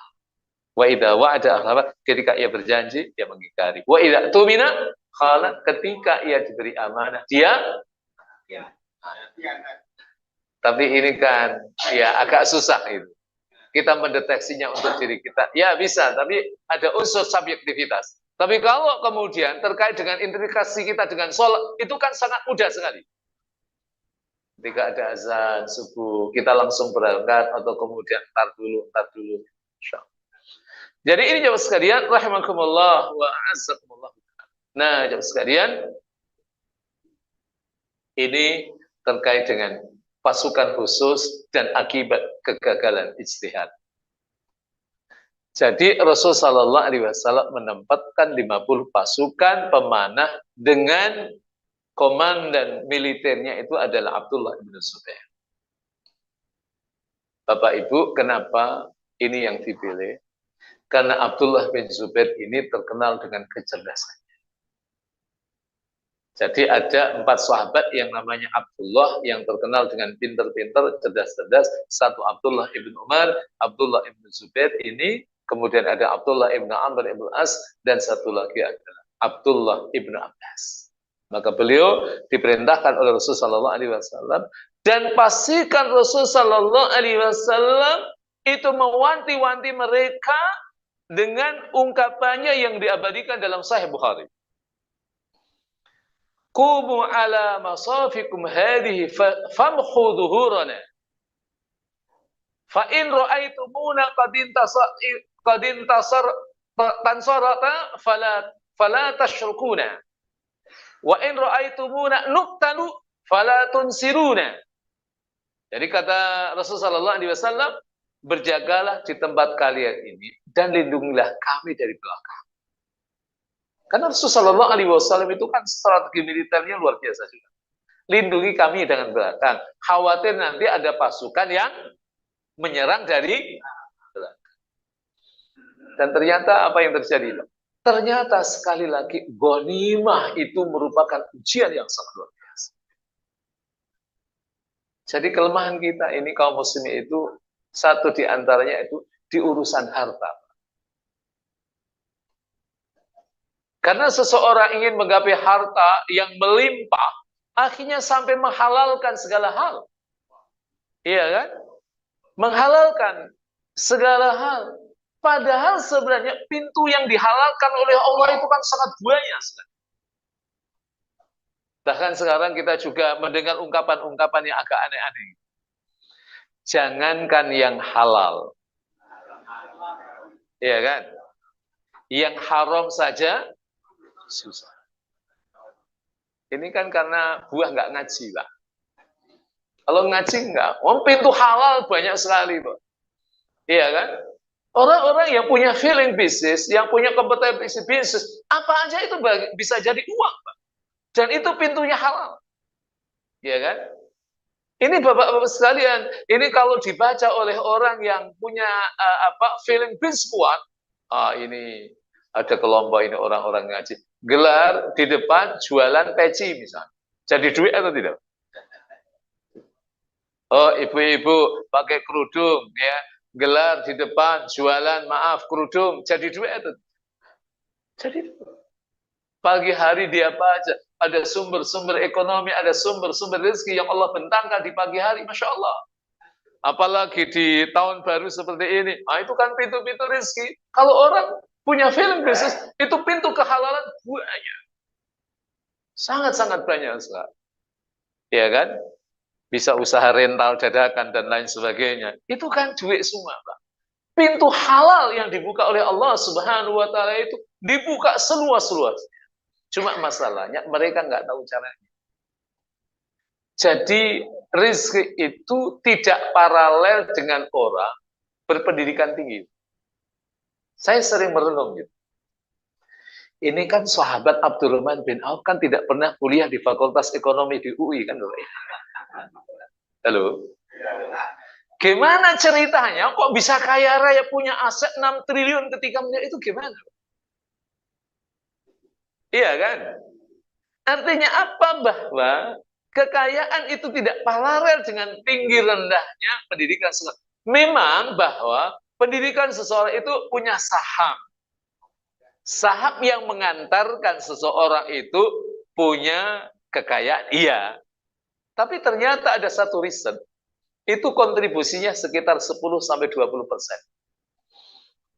Wa idza wa'ada akhlafa, ketika ia berjanji dia mengingkari. Wa idza tumina khala, ketika ia diberi amanah dia ya. Tapi ini kan ya agak susah itu. Kita mendeteksinya untuk diri kita. Ya bisa, tapi ada unsur subjektivitas. Tapi kalau kemudian terkait dengan integrasi kita dengan sholat, itu kan sangat mudah sekali. Ketika ada azan subuh, kita langsung berangkat atau kemudian tar dulu. Jadi ini jemaah sekalian, rahimakumullah wa a'azzakumullah. Nah, jemaah sekalian, ini terkait dengan pasukan khusus dan akibat kegagalan ijtihad. Jadi Rasul Shallallahu Alaihi Wasallam menempatkan 50 pasukan pemanah dengan komandan militernya itu adalah Abdullah bin Zubair. Bapak Ibu, kenapa ini yang dipilih? Karena Abdullah bin Zubair ini terkenal dengan kecerdasannya. Jadi ada 4 sahabat yang namanya Abdullah yang terkenal dengan pintar-pintar, cerdas-cerdas. 1 Abdullah ibn Umar, Abdullah ibn Zubair ini, kemudian ada Abdullah ibn Amr ibn As, dan 1 lagi adalah Abdullah ibn Abbas. Maka beliau diperintahkan oleh Rasulullah SAW dan pastikan Rasulullah SAW itu mewanti-wanti mereka dengan ungkapannya yang diabadikan dalam Sahih Bukhari. Qumu ala masafikum hadhihi famhu dhuhurana fa in ra'aytumuna qad intasarata fala tashrukuna wa in ra'aytumuna nuqtalu fala tunsiruna. Jadi kata Rasulullah SAW, berjagalah di tempat kalian ini dan lindungilah kami dari belakang. Karena Rasulullah SAW itu kan strategi militernya luar biasa juga. Lindungi kami dengan belakang. Khawatir nanti ada pasukan yang menyerang dari belakang. Dan ternyata apa yang terjadi? Ternyata sekali lagi ghanimah itu merupakan ujian yang sangat luar biasa. Jadi kelemahan kita ini kaum muslimin itu satu di antaranya itu di urusan harta. Karena seseorang ingin menggapai harta yang melimpah, akhirnya sampai menghalalkan segala hal. Iya kan? Menghalalkan segala hal. Padahal sebenarnya pintu yang dihalalkan oleh Allah itu kan sangat banyak. Bahkan sekarang kita juga mendengar ungkapan-ungkapan yang agak aneh-aneh. Jangankan yang halal. Iya kan? Yang haram saja susah. Ini kan karena buah nggak ngaji, Pak. Kalau ngaji enggak. Pintu halal banyak sekali, Pak. Iya kan? Orang-orang yang punya feeling bisnis, yang punya kompetensi bisnis, apa aja itu bisa jadi uang, Pak. Dan itu pintunya halal. Iya kan? Ini Bapak-bapak sekalian, ini kalau dibaca oleh orang yang punya feeling bisnis kuat, ini ada kelompok ini orang-orang ngaji. Gelar di depan jualan peci misalnya. Jadi duit atau tidak? Oh, ibu-ibu pakai kerudung ya. Gelar di depan jualan maaf kerudung jadi duit atau jadi pagi hari dia baca ada sumber-sumber ekonomi, ada sumber-sumber rezeki yang Allah bentangkan di pagi hari, Masya Allah. Apalagi di tahun baru seperti ini, itu kan pintu-pintu rezeki. Kalau orang punya film bisnis, itu pintu kehalalan banyak. Sangat-sangat banyak sekali. Ya kan? Bisa usaha rental dadakan dan lain sebagainya. Itu kan duit semua, Pak. Pintu halal yang dibuka oleh Allah Subhanahu wa taala itu dibuka seluas-luasnya. Cuma masalahnya mereka nggak tahu caranya. Jadi rezeki itu tidak paralel dengan orang berpendidikan tinggi. Saya sering merenung gitu. Ini kan sahabat Abdurrahman bin Auf kan tidak pernah kuliah di Fakultas Ekonomi di UI kan, halo. Gimana ceritanya kok bisa kaya raya punya aset 6 triliun ketika itu gimana? Iya kan? Artinya apa? Bahwa kekayaan itu tidak paralel dengan tinggi rendahnya pendidikan seseorang. Memang bahwa pendidikan seseorang itu punya saham. Saham yang mengantarkan seseorang itu punya kekayaan, iya. Tapi ternyata ada satu riset, itu kontribusinya sekitar 10-20%.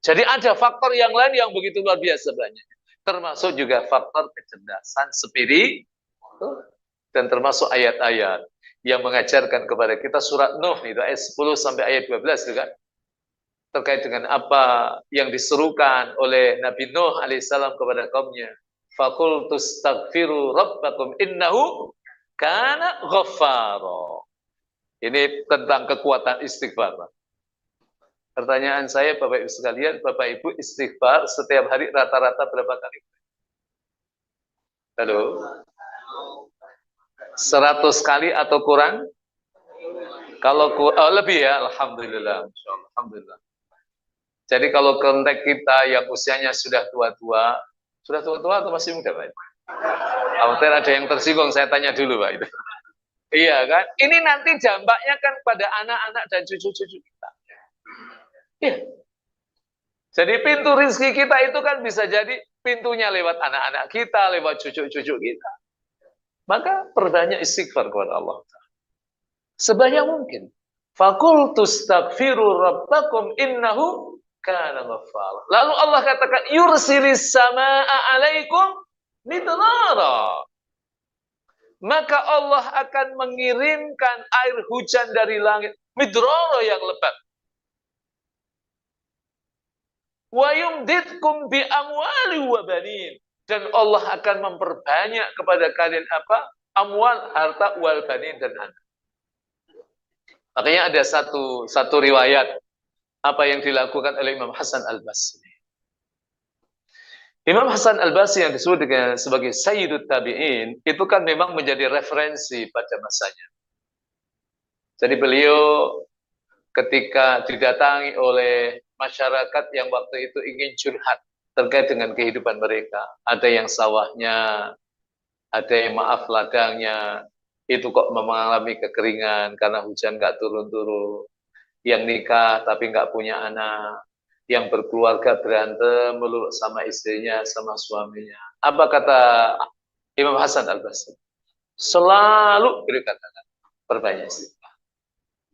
Jadi ada faktor yang lain yang begitu luar biasa banyak. Termasuk juga faktor kecerdasan spiritual dan termasuk ayat-ayat yang mengajarkan kepada kita surat Nuh itu ayat 10 sampai ayat 12 juga terkait dengan apa yang diserukan oleh Nabi Nuh alaihissalam kepada kaumnya. Faqul tustaghfiru rabbakum innahu kana ghaffara. Ini tentang kekuatan istighfar. Pertanyaan saya Bapak Ibu sekalian, Bapak Ibu istighfar setiap hari rata-rata berapa kali? Halo? 100 kali atau kurang? Kalau lebih ya, Alhamdulillah. Alhamdulillah. Jadi kalau kontak kita yang usianya sudah tua-tua atau masih muda, Pak? Khawatir ada yang tersinggung, saya tanya dulu, Pak. Itu. Iya kan? Ini nanti dampaknya kan pada anak-anak dan cucu-cucu kita. Iya. Jadi pintu rezeki kita itu kan bisa jadi pintunya lewat anak-anak kita, lewat cucu-cucu kita. Maka perbanyak istighfar kepada Allah. Sebanyak mungkin. Fakultu astaghfiru rabbakum innahu kana ghaffara. Lalu Allah katakan yursilis samaa alaikum midrara. Maka Allah akan mengirimkan air hujan dari langit midrara yang lebat. Wa yumditkum bi amwali wa banin. Dan Allah akan memperbanyak kepada kalian apa? Amwal, harta, wal banin dan anak. Makanya ada satu riwayat apa yang dilakukan oleh Imam Hasan Al-Basri. Imam Hasan Al-Basri yang disebut dengan sebagai Sayyidut Tabi'in, itu kan memang menjadi referensi pada masanya. Jadi beliau ketika didatangi oleh masyarakat yang waktu itu ingin curhat terkait dengan kehidupan mereka. Ada yang sawahnya, ada yang maaf ladangnya, itu kok mengalami kekeringan karena hujan nggak turun-turun. Yang nikah tapi nggak punya anak. Yang berkeluarga berantem melulu sama istrinya, sama suaminya. Apa kata Imam Hasan Al-Basri? Selalu berkata, perbanyak istighfar.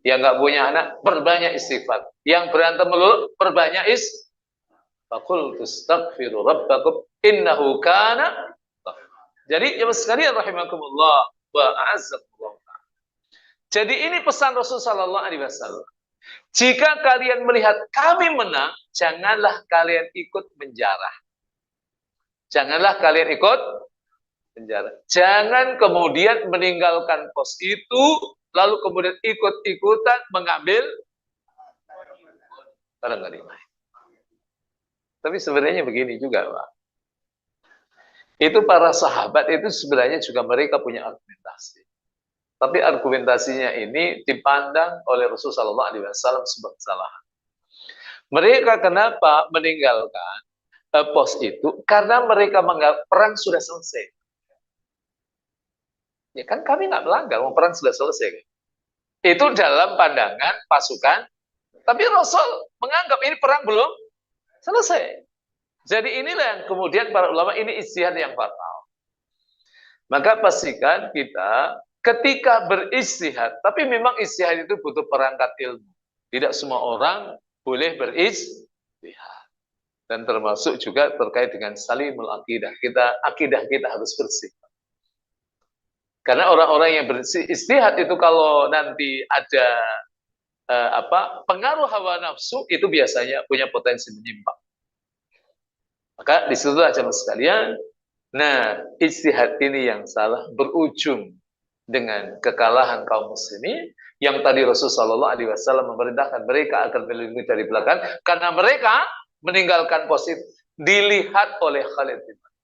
Yang nggak punya anak, perbanyak istighfar. Yang berantem melulu, perbanyak istighfar. Faqul tustaghfiru rabbakum innahu kana. Jadi ya sekalian rahimakumullah wa a'azzakumullah. Jadi ini pesan Rasul sallallahu alaihi wasallam. Jika kalian melihat kami menang, janganlah kalian ikut menjarah. Janganlah kalian ikut menjarah. Jangan kemudian meninggalkan pos itu lalu kemudian ikut-ikutan mengambil barang ghanimah. Tapi sebenarnya begini juga, Pak. Itu para sahabat itu sebenarnya juga mereka punya argumentasi. Tapi argumentasinya ini dipandang oleh Rasulullah SAW sebagai kesalahan. Mereka kenapa meninggalkan pos itu? Karena mereka menganggap perang sudah selesai. Ya kan kami nggak melanggar, perang sudah selesai. Itu dalam pandangan pasukan. Tapi Rasul menganggap ini perang belum selesai. Jadi inilah yang kemudian para ulama ini ijtihad yang fatal. Maka pastikan kita ketika beristihad, tapi memang istihad itu butuh perangkat ilmu. Tidak semua orang boleh beristihad. Dan termasuk juga terkait dengan salimul akidah. Akidah kita harus bersih. Karena orang-orang yang beristihad itu kalau nanti ada pengaruh hawa nafsu, itu biasanya punya potensi menyimpang. Maka di situ aja sekalian. Nah, ijtihad ini yang salah berujung dengan kekalahan kaum muslimin yang tadi Rasulullah SAW memerintahkan mereka agar melindungi dari belakang karena mereka meninggalkan posisi dilihat oleh Khalid bin Walid.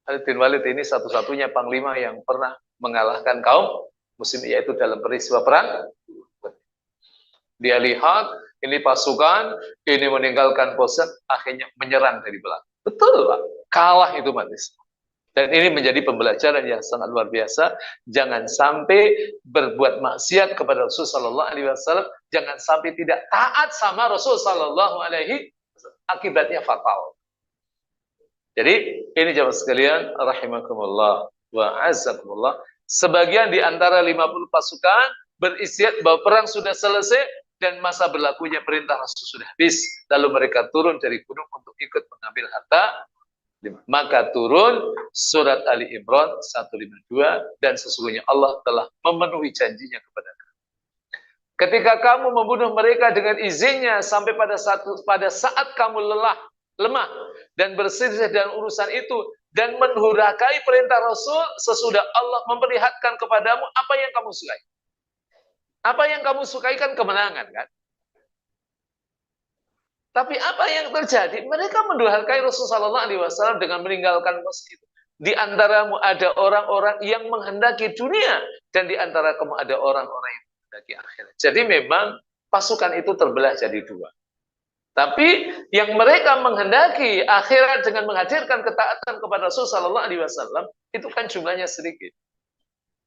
Khalid bin Walid ini satu-satunya panglima yang pernah mengalahkan kaum muslimin yaitu dalam peristiwa perang. Dia lihat ini pasukan, ini meninggalkan posisi, akhirnya menyerang dari belakang. Betul, Pak. Kalah itu umat Islam. Dan ini menjadi pembelajaran yang sangat luar biasa. Jangan sampai berbuat maksiat kepada Rasulullah SAW. Jangan sampai tidak taat sama Rasulullah SAW. Akibatnya fatal. Jadi ini jamaah sekalian, rahimakumullah wa azzakumullah. Sebagian di antara 50 pasukan beristihad bahwa perang sudah selesai dan masa berlakunya perintah Rasul sudah habis. Lalu mereka turun dari gunung untuk ikut mengambil harta. Maka turun surat Ali Imran 152 dan sesungguhnya Allah telah memenuhi janjinya kepada kamu. Ketika kamu membunuh mereka dengan izinnya sampai pada saat kamu lemah dan berselisih dalam urusan itu dan menhurakai perintah Rasul sesudah Allah memperlihatkan kepadamu apa yang kamu sukai. Apa yang kamu sukai kan kemenangan kan? Tapi apa yang terjadi? Mereka mendurhakai Rasulullah SAW dengan meninggalkan pos itu. Di antaramu ada orang-orang yang menghendaki dunia dan di antara kamu ada orang-orang yang menghendaki akhirat. Jadi memang pasukan itu terbelah jadi dua. Tapi yang mereka menghendaki akhirat dengan menghadirkan ketaatan kepada Rasulullah SAW itu kan jumlahnya sedikit.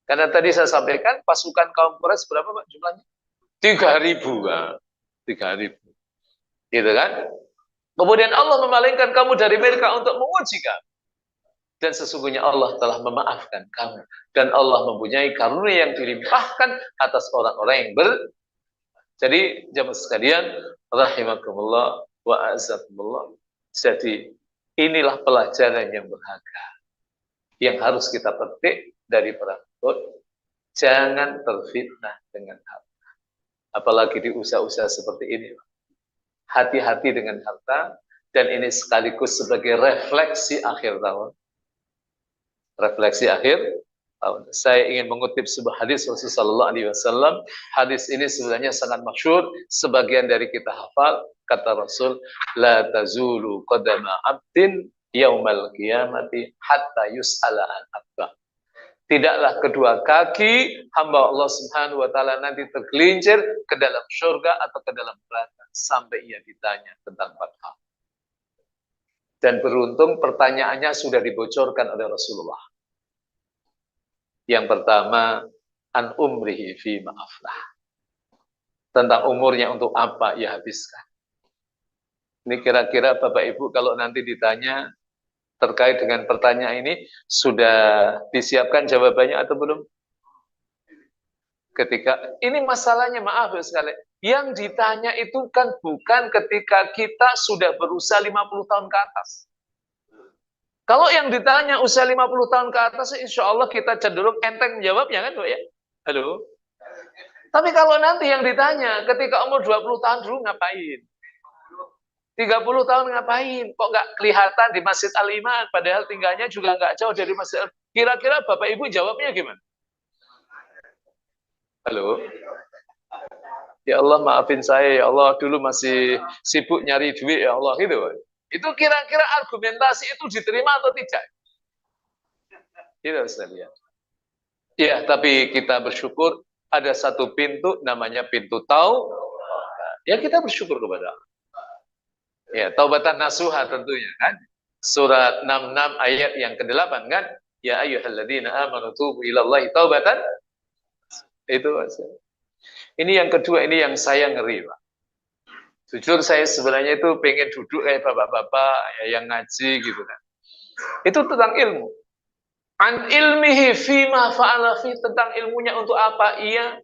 Karena tadi saya sampaikan pasukan kaum Quraisy berapa Pak jumlahnya? 3.000. 3.000. Gitu kan? Kemudian Allah memalingkan kamu dari mereka untuk menguji kamu. Dan sesungguhnya Allah telah memaafkan kamu. Dan Allah mempunyai karunia yang dilimpahkan atas orang-orang yang Jadi jamaah sekalian, rahimakumullah wa azakumullah. Jadi inilah pelajaran yang berharga. Yang harus kita petik dari perang Uhud. Jangan terfitnah dengan harta. Apalagi di usaha-usaha seperti ini. Hati-hati dengan harta, dan ini sekaligus sebagai refleksi akhir tahun. Refleksi akhir tahun. Saya ingin mengutip sebuah hadis Rasulullah SAW. Hadis ini sebenarnya sangat masyhur, sebagian dari kita hafal. Kata Rasul, la tazulu qadama abdin yaumal qiyamati hatta yus'ala an abdah. Tidaklah kedua kaki hamba Allah Subhanahu wa taala nanti tergelincir ke dalam surga atau ke dalam neraka sampai ia ditanya tentang 4 hal. Dan beruntung pertanyaannya sudah dibocorkan oleh Rasulullah. Yang pertama, an umrihi fi ma'aflah. Tentang umurnya untuk apa ia habiskan. Ini kira-kira Bapak Ibu kalau nanti ditanya terkait dengan pertanyaan ini, sudah disiapkan jawabannya atau belum? Ketika ini masalahnya, maaf sekali, yang ditanya itu kan bukan ketika kita sudah berusia 50 tahun ke atas. Kalau yang ditanya usia 50 tahun ke atas, insya Allah kita cenderung enteng menjawabnya kan, Bu ya? Halo? Tapi kalau nanti yang ditanya ketika umur 20 tahun dulu ngapain? 30 tahun ngapain? Kok nggak kelihatan di Masjid Al-Iman? Padahal tinggalnya juga nggak jauh dari Masjid Al-Iman. Kira-kira Bapak Ibu jawabnya gimana? Halo? Ya Allah maafin saya, ya Allah dulu masih sibuk nyari duit, ya Allah gitu. Itu kira-kira argumentasi itu diterima atau tidak? Gitu Ustaz ya. Ya, tapi kita bersyukur ada satu pintu namanya pintu ya kita bersyukur kepada Allah. Ya, taubatan nasuha tentunya kan. Surat 66 ayat yang ke-8 kan. Ya ayyuhalladzina amanu tubu ilallahi taubatan. Itu Ustaz. Ini yang kedua, ini yang saya ngeri, Pak. Jujur saya sebenarnya itu pengen duduk kayak bapak-bapak ya, yang ngaji gitu kan. Itu tentang ilmu. An ilmihi fima fa'ala fi, tentang ilmunya untuk apa ia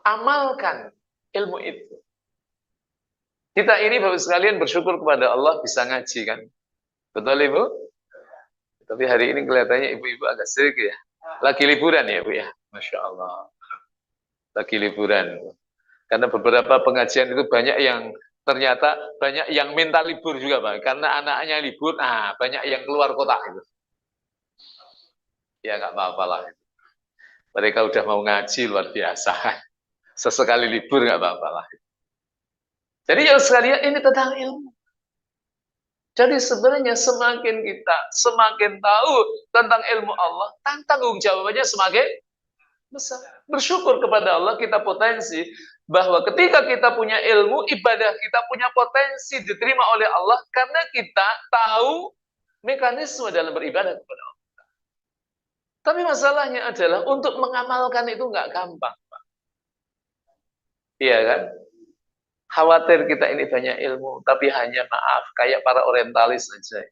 amalkan ilmu itu. Kita ini Bapak sekalian bersyukur kepada Allah bisa ngaji kan. Betul Ibu? Tapi hari ini kelihatannya ibu-ibu agak sedikit ya. Lagi liburan ya Bu ya. Masya Allah. Lagi liburan. Karena beberapa pengajian itu banyak yang ternyata banyak yang minta libur juga Pak. Karena anaknya libur, banyak yang keluar kota itu. Ya nggak apa-apa lah. Mereka udah mau ngaji luar biasa. Sesekali libur nggak apa-apa lah. Jadi yang sekalian ini tentang ilmu. Jadi sebenarnya semakin kita semakin tahu tentang ilmu Allah, tanggung jawabnya semakin besar. Bersyukur kepada Allah kita potensi bahwa ketika kita punya ilmu, ibadah kita punya potensi diterima oleh Allah karena kita tahu mekanisme dalam beribadah kepada Allah. Tapi masalahnya adalah untuk mengamalkan itu nggak gampang, Pak. Iya kan? Khawatir kita ini banyak ilmu, tapi hanya maaf, kayak para orientalis saja.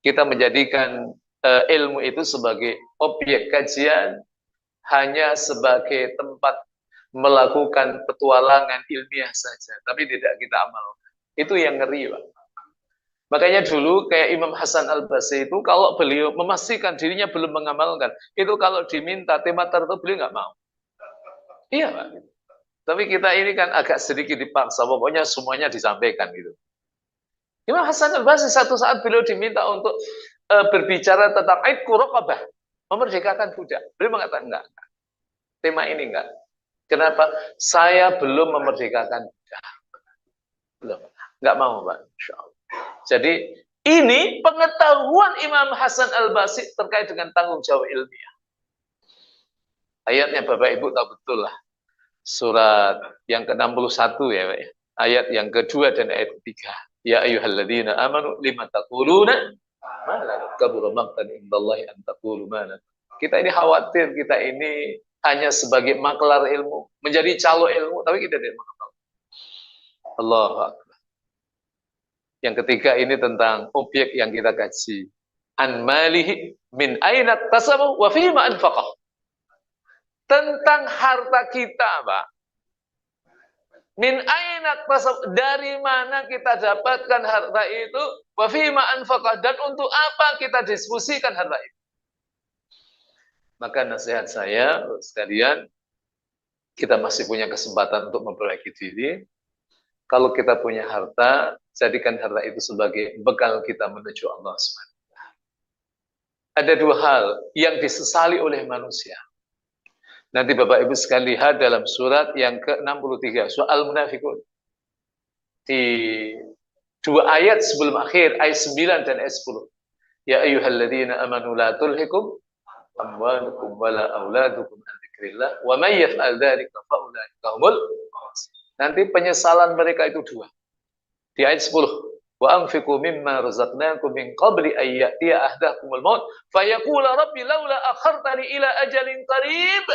Kita menjadikan ilmu itu sebagai objek kajian, hanya sebagai tempat melakukan petualangan ilmiah saja, tapi tidak kita amalkan. Itu yang ngeri, Pak. Makanya dulu kayak Imam Hasan Al-Basri itu kalau beliau memastikan dirinya belum mengamalkan, itu kalau diminta tema tertentu beliau nggak mau. Iya, Pak. Tapi kita ini kan agak sedikit dipaksa, pokoknya semuanya disampaikan gitu. Imam Hasan Al-Basri satu saat beliau diminta untuk berbicara tentang Aidku Raqabah, memerdekakan budak. Beliau mengatakan enggak. Tema ini enggak. Kenapa? Saya belum memerdekakan budak. Belum. Enggak mau, Pak. Insyaallah. Jadi ini pengetahuan Imam Hasan Al-Basri terkait dengan tanggung jawab ilmiah. Ayatnya Bapak Ibu tahu betul lah. Surat yang ke-61 ya, Pak. Ayat yang kedua dan ayat ketiga. Ya ayyuhalladzina amanu lima taquluna ma la kabura maqtan indallahi an taqulu ma la. Kita ini khawatir kita ini hanya sebagai maklar ilmu, menjadi calo ilmu, tapi kita tidak mengamal. Allahu Akbar. Yang ketiga ini tentang objek yang kita kaji. An malihi min aina tasabu wa fima anfaqah. Tentang harta kita, Pak. Min aina tasab, dari mana kita dapatkan harta itu, wa fima anfaqah, dan untuk apa kita diskusikan harta itu. Maka nasihat saya sekalian, kita masih punya kesempatan untuk memperbaiki diri. Kalau kita punya harta, jadikan harta itu sebagai bekal kita menuju Allah SWT. Ada dua hal yang disesali oleh manusia. Nanti Bapak Ibu sekalian lihat dalam surat yang ke-63, surah Al-Munafikun. Di dua ayat sebelum akhir, ayat 9 dan ayat 10. Ya ayyuhalladzina amanu la tulhikum amwalukum wala auladukum an dzikrillah wa may yaf'al dzalika fa ulaika humul. Nanti penyesalan mereka itu dua. Di ayat 10. Wa anfiqu mimma razaqnakum min qabli ay ya'tiya ahdakumul maut fayaqula rabbi laula akhartani ila ajalin qarib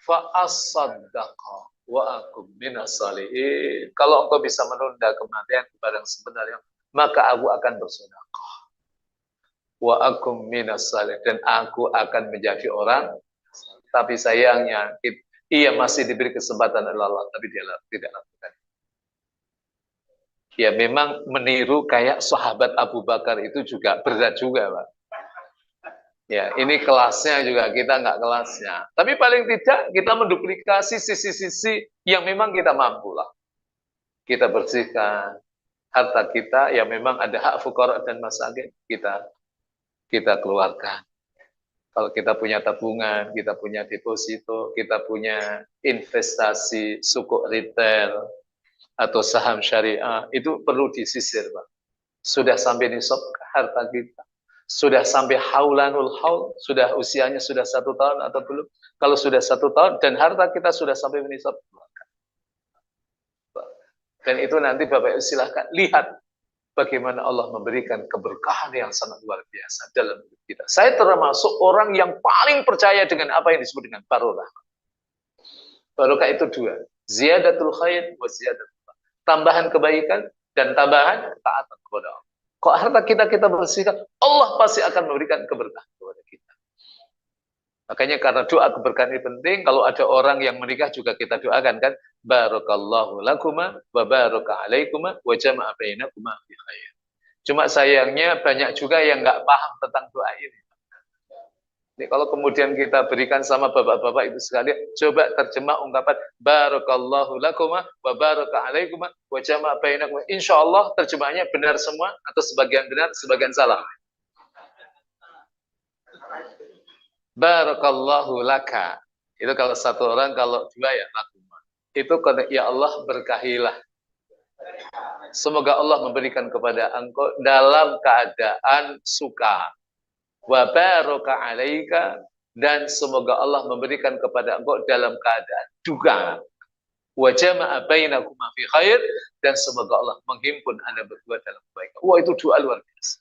fa asaddaqa wa akum minas salihin. Kalau engkau bisa menunda kematian kepada yang sebenarnya, maka aku akan bersedekah. Wa akum minas salihin, dan aku akan menjadi orang. Tapi sayangnya ia masih diberi kesempatan oleh Allah, tapi dia tidak lakukan. Ya memang meniru kayak sahabat Abu Bakar itu juga berat juga, Pak. Ya, ini kelasnya juga kita nggak kelasnya. Tapi paling tidak kita menduplikasi sisi-sisi yang memang kita mampu lah. Kita bersihkan harta kita, ya memang ada hak fuqara dan masakin kita keluarkan. Kalau kita punya tabungan, kita punya deposito, kita punya investasi sukuk retail atau saham syariah, itu perlu disisir, Pak. Sudah sampai nisab harta kita, sudah sampai haulanul haul, sudah usianya sudah 1 tahun atau belum. Kalau sudah 1 tahun dan harta kita sudah sampai nisab, dan itu nanti Bapak Ibu silahkan lihat bagaimana Allah memberikan keberkahan yang sangat luar biasa dalam hidup kita. Saya termasuk orang yang paling percaya dengan apa yang disebut dengan barokah. Barokah itu dua, ziyadatul khair wa ziyadatul khair. Tambahan kebaikan dan tambahan taatan kepada Allah. Kalau harta kita bersihkan, Allah pasti akan memberikan keberkahan kepada kita. Makanya karena doa keberkahan ini penting, kalau ada orang yang menikah juga kita doakan kan, barakallahu lakuma wa baraka alaikuma wa jama'a bainakuma fi khair. Cuma sayangnya banyak juga yang nggak paham tentang doa ini. Ini kalau kemudian kita berikan sama bapak-bapak itu sekalian, coba terjemah ungkapan barakallahu lakuma wa baraka alaikuma wa jama'a bainakuma. Insyaallah terjemahnya benar semua atau sebagian benar, sebagian salah. Barakallahu laka. Itu kalau satu orang, kalau dua ya lakuma. Itu ya Allah berkahilah. Semoga Allah memberikan kepada engkau dalam keadaan suka. Wa baraka alaika, dan semoga Allah memberikan kepada engkau dalam keadaan duka. Wa jama'a bainakuma fi khair, dan semoga Allah menghimpun Anda berdua dalam kebaikan. Wah, itu doa luar biasa.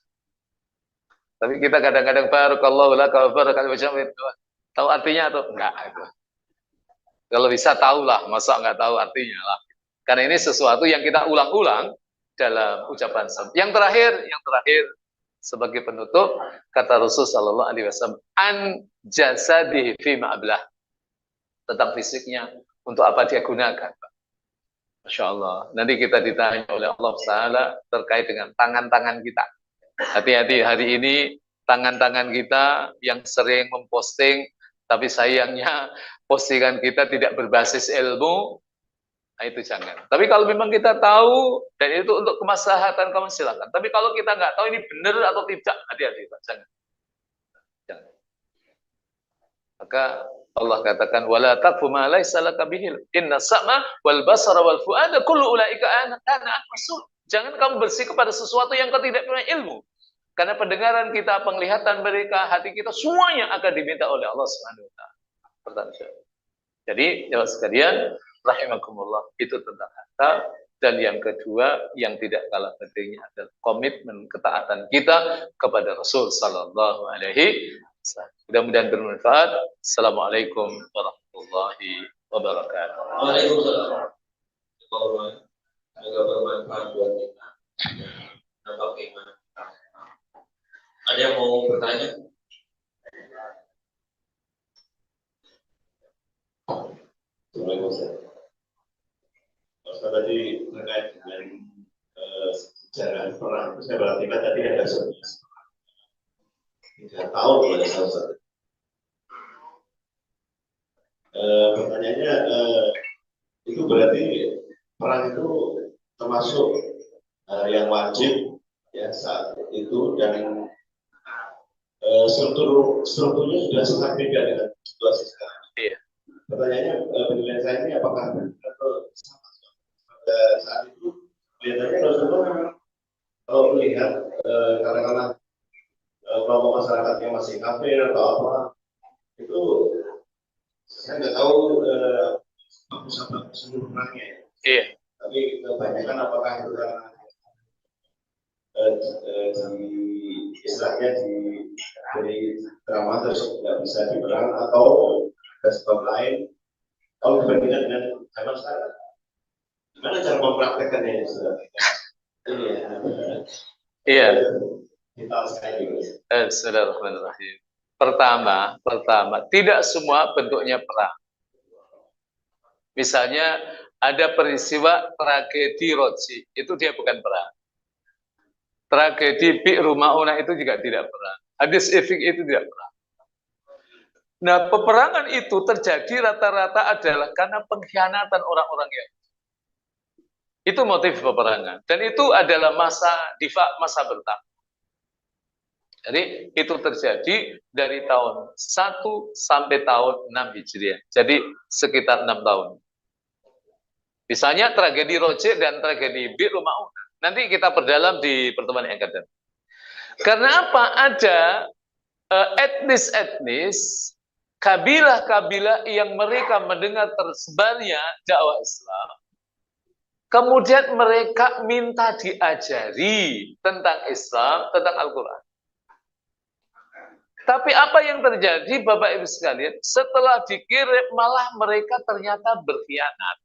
Tapi kita kadang-kadang barakallahu laka wa barakallahu wa tahu artinya atau enggak itu. Kalau bisa tahulah, masa enggak tahu artinya lah. Karena ini sesuatu yang kita ulang-ulang dalam ucapan salam. Yang terakhir sebagai penutup, kata Rasul sallallahu alaihi wasallam, an jasadihi fi ma'ablah, tentang fisiknya, untuk apa dia gunakan, Pak. Masya Allah. Nanti kita ditanya oleh Allah Taala terkait dengan tangan-tangan kita. Hati-hati, hari ini tangan-tangan kita yang sering memposting, tapi sayangnya postingan kita tidak berbasis ilmu. Nah, itu jangan. Tapi kalau memang kita tahu dan itu untuk kemaslahatan kamu, silakan. Tapi kalau kita nggak tahu ini benar atau tidak, hati-hati, Pak. Jangan. Maka Allah katakan wala taqfu ma laysa laka bihi inna sam'a wal basara wal fuada kullu ulaika kana masul. Jangan kamu bersih kepada sesuatu yang kau tidak punya ilmu. Karena pendengaran kita, penglihatan mereka, hati kita, semuanya akan diminta oleh Allah Subhanahu wa taala. Jadi, ya sekalian, rahimakumullah, itu tentang harta. Dan yang kedua, yang tidak kalah pentingnya adalah komitmen ketaatan kita kepada Rasul sallallahu alaihi wasallam. Mudah-mudahan bermanfaat. Assalamualaikum warahmatullahi wabarakatuh. Waalaikumsalam. Semoga bermanfaat buat kita. Bagaimana? Ada yang mau bertanya? Ustaz tadi terkait dengan sejarah perang, saya perhatikan tadi ada 3 tahun pada saat pertanyaannya, itu berarti perang itu termasuk yang wajib ya saat itu, dan strukturnya sudah sangat beda dengan situasi sekarang. Iya. Pertanyaannya, penilaian saya ini apakah pada saat itu kelihatannya Rasulullah memang kalau melihat katakanlah kelompok masyarakat yang masih kafir atau apa, itu saya nggak tahu bagus seluruh perangnya ya. Iya. Tapi kebanyakan apakah itu karena istilahnya dari drama tersebut tidak bisa diperang, atau ada sebab lain. Kalau dibandingkan dengan zaman sekarang, gimana cara mempraktekannya? Iya. Kita sekali. Bismillahirrahmanirrahim. Pertama, tidak semua bentuknya perang. Misalnya ada peristiwa tragedi Roji, itu dia bukan perang. Tragedi Bi'ru Ma'unah itu juga tidak perang. Hadis Ifk itu tidak perang. Nah, peperangan itu terjadi rata-rata adalah karena pengkhianatan orang-orang yang itu motif peperangan. Dan itu adalah masa difa, masa bertahun. Jadi itu terjadi dari tahun 1 sampai tahun 6 Hijriah. Jadi sekitar 6 tahun. Misalnya tragedi Roje dan tragedi Bi'ru Ma'unah. Nanti kita perdalam di pertemuan yang akan datang. Karena apa? Ada etnis-etnis, kabilah-kabilah yang mereka mendengar tersebarnya dakwah Islam. Kemudian mereka minta diajari tentang Islam, tentang Al-Quran. Tapi apa yang terjadi Bapak Ibu sekalian? Setelah dikirim malah mereka ternyata berkhianat.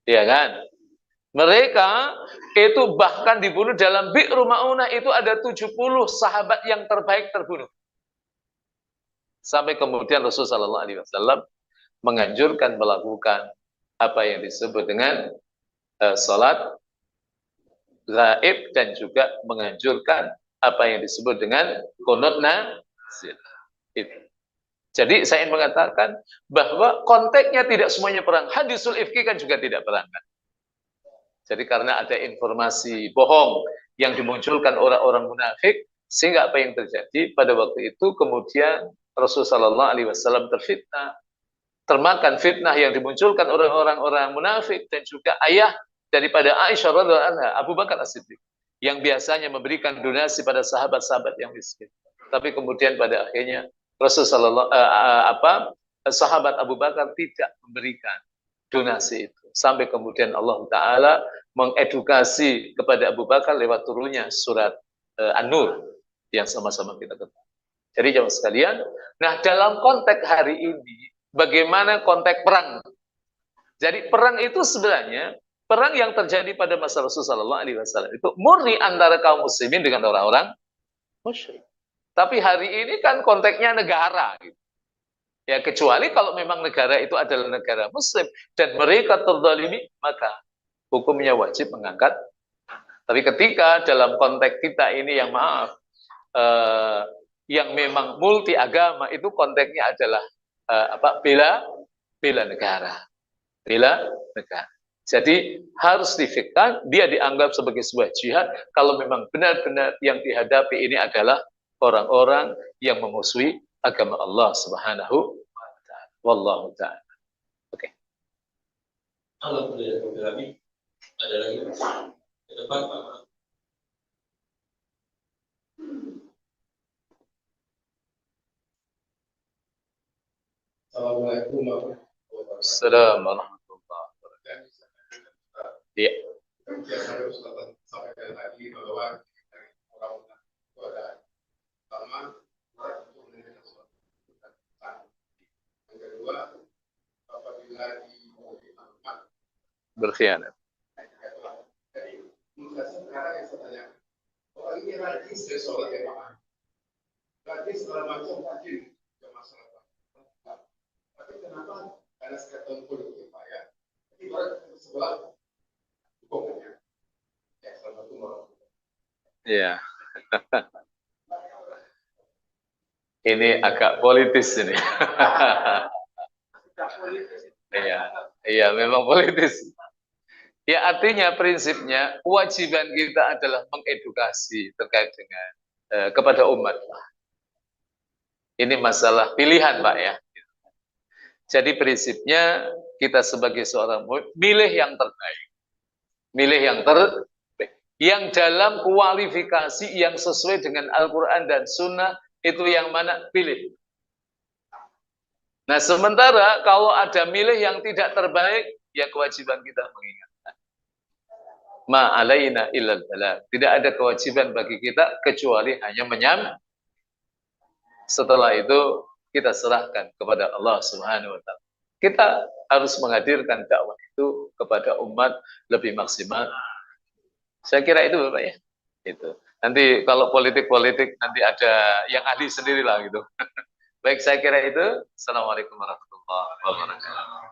Ya kan? Mereka itu bahkan dibunuh dalam Bi'ru Ma'unah, itu ada 70 sahabat yang terbaik terbunuh. Sampai kemudian Rasulullah SAW menganjurkan melakukan apa yang disebut dengan salat gaib dan juga menganjurkan apa yang disebut dengan qunut nazilah. Jadi saya ingin mengatakan bahwa konteksnya tidak semuanya perang. Hadisul ifki kan juga tidak perang. Jadi karena ada informasi bohong yang dimunculkan orang-orang munafik, sehingga apa yang terjadi pada waktu itu kemudian Rasulullah SAW terfitnah, termakan fitnah yang dimunculkan orang-orang munafik dan juga ayah daripada Aisyah radhiyallahu anha, Abu Bakar As-Siddiq, yang biasanya memberikan donasi pada sahabat-sahabat yang miskin. Tapi kemudian pada akhirnya Rasulullah sahabat Abu Bakar tidak memberikan donasi itu. Sampai kemudian Allah Ta'ala mengedukasi kepada Abu Bakar lewat turunnya surat An-Nur yang sama-sama kita ketahui. Jadi jemaah sekalian, nah dalam konteks hari ini, bagaimana konteks perang? Jadi perang itu sebenarnya perang yang terjadi pada masa Rasulullah SAW itu murni antara kaum muslimin dengan orang-orang musyrik. Tapi hari ini kan konteksnya negara, gitu. Ya kecuali kalau memang negara itu adalah negara muslim dan mereka terzalimi, maka hukumnya wajib mengangkat. Tapi ketika dalam konteks kita ini yang maaf, yang memang multi agama, itu konteksnya adalah bela negara, bela negara. Jadi harus difikirkan, dia dianggap sebagai sebuah jihad kalau memang benar-benar yang dihadapi ini adalah orang-orang yang memusuhi agama Allah Subhanahu wa ta'ala. Wallahu ta'ala. Oke. Alhamdulillah, kami ada lagi ke depan Pak. Assalamualaikum warahmatullahi wabarakatuh. Assalamualaikum warahmatullahi wabarakatuh. Iya. Saya sudah sampaikan tadi bahwa orang itu ada pertama untuk menjadi sesuatu yang kedua apabila di Berkhianat. jadi menurut saya sekarang yang saya tanya, orang ini rajin dari sholat yang mana? Rajin segala macam rajin ke masyarakat. Tapi kenapa? Karena sekatan politik Pak ya. Jadi orang sebelah hukumnya. Ya, assalamualaikum. Iya. Ini agak politis ini. Iya, iya memang politis. Ya artinya prinsipnya kewajiban kita adalah mengedukasi terkait dengan kepada umat. Ini masalah pilihan Pak ya. Jadi prinsipnya kita sebagai seorang murid milih yang terbaik. Milih yang terbaik. Yang dalam kualifikasi yang sesuai dengan Al-Quran dan Sunnah itu yang mana pilih. Nah sementara kalau ada milih yang tidak terbaik, ya kewajiban kita mengingatkan. Ma alaina illal balagh. Tidak ada kewajiban bagi kita kecuali hanya menyampaikan. Setelah itu kita serahkan kepada Allah Subhanahu wa ta'ala. Kita harus menghadirkan dakwah itu kepada umat lebih maksimal. Saya kira itu Bapak ya. Itu. Nanti kalau politik-politik nanti ada yang ahli sendirilah gitu. Baik, saya kira itu. Assalamualaikum warahmatullahi wabarakatuh.